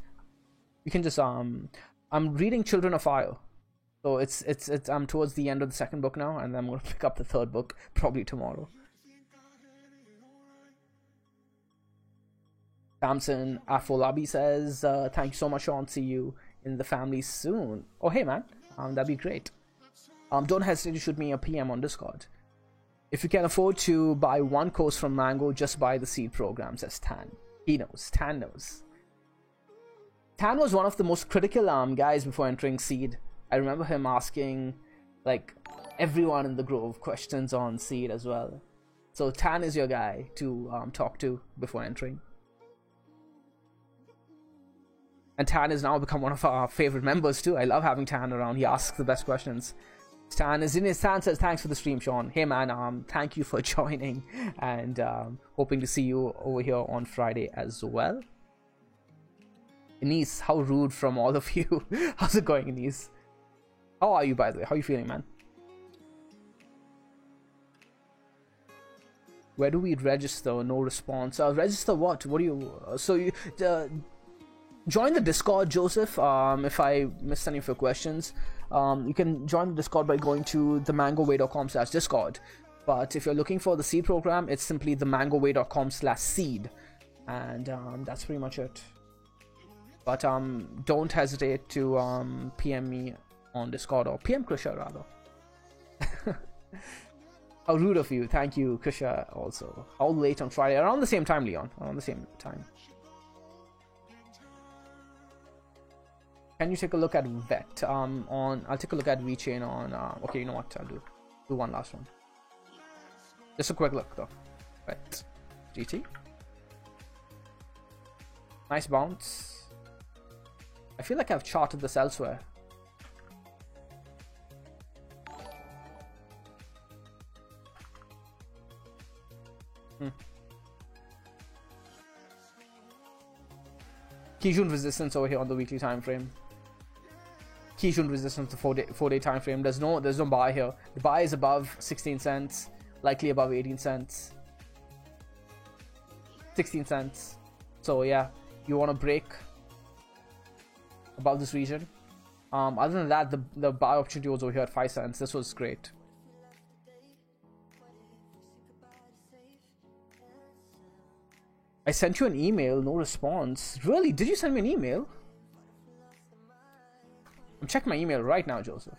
you can just I'm reading Children of Fire. So it's I'm towards the end of the second book now, and then I'm gonna pick up the third book probably tomorrow. Samson Afolabi says, thank you so much, Sean. See you in the family soon. Oh hey man, that'd be great. Don't hesitate to shoot me a PM on Discord. If you can afford to buy one course from Mango, just buy the Seed program, says Tan. He knows. Tan knows. Tan was one of the most critical guys before entering Seed. I remember him asking like everyone in the Grove questions on Seed as well. So Tan is your guy to talk to before entering. And Tan has now become one of our favorite members too. I love having Tan around. He asks the best questions. Stan says thanks for the stream, Sean. Hey man, thank you for joining, and hoping to see you over here on Friday as well. Anise, how rude from all of you. How's it going, Anise? How are you, by the way? How are you feeling, man? Where do we register? No response. Register what? What do you... so you... join the Discord, Joseph. If I missed any of your questions, you can join the Discord by going to themangoway.com/discord. But if you're looking for the seed program, it's simply themangoway.com/seed. And that's pretty much it. But don't hesitate to PM me on Discord, or PM Krisha rather. How rude of you. Thank you, Krisha, also. How late on Friday? Around the same time, Leon. Around the same time. Can you take a look at Vet? I'll take a look at VeChain on... okay, you know what? I'll do one last one. Just a quick look, though. Vet. GT. Nice bounce. I feel like I've charted this elsewhere. Kijun resistance over here on the weekly time frame. Kijun resistance, the 4-day time frame. There's no buy here. The buy is above 16 cents, likely above 18 cents. 16 cents. So yeah, you want to break above this region. Other than that, the buy opportunity was over here at 5 cents. This was great. I sent you an email, no response. Really? Did you send me an email? I'm checking my email right now, Joseph.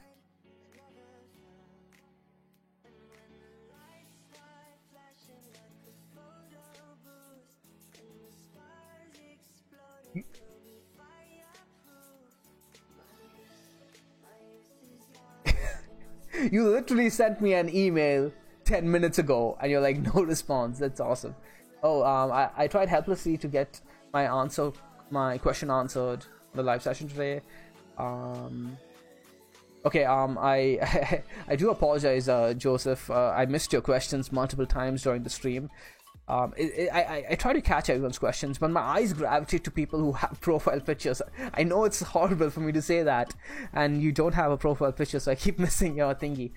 You literally sent me an email 10 minutes ago and you're like, no response. That's awesome. Oh, I tried helplessly to get my question answered in the live session today. Okay, I do apologize, Joseph. I missed your questions multiple times during the stream. I try to catch everyone's questions, but my eyes gravitate to people who have profile pictures. I know it's horrible for me to say that, and you don't have a profile picture, so I keep missing your thingy.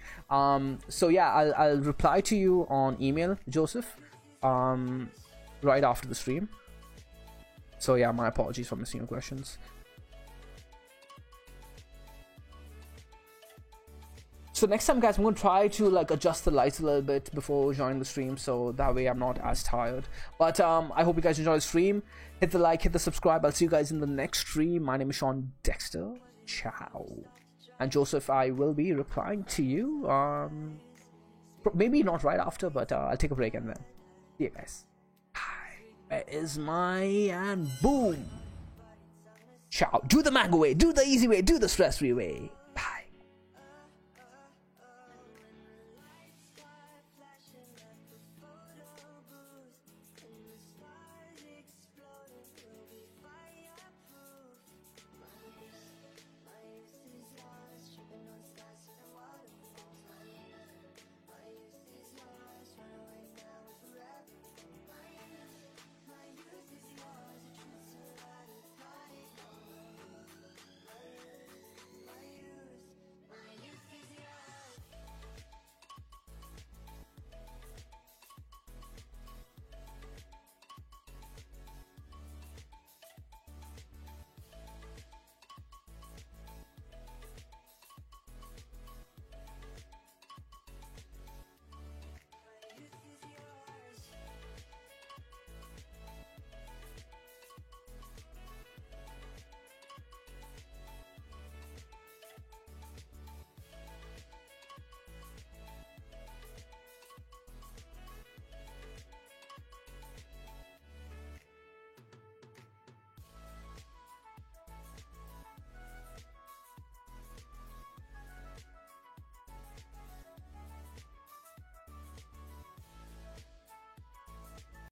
So yeah, I'll reply to you on email, Joseph, right after the stream. So yeah, my apologies for missing your questions. So next time, guys, I'm going to try to like adjust the lights a little bit before joining the stream, so that way I'm not as tired. But I hope you guys enjoy the stream. Hit the like, hit the subscribe. I'll see you guys in the next stream. My name is Sean Dexter. Ciao. And Joseph, I will be replying to you. Maybe not right after, but I'll take a break and then see you guys. Hi, where is my... and boom. Ciao. Do the mango way. Do the easy way. Do the stress-free way.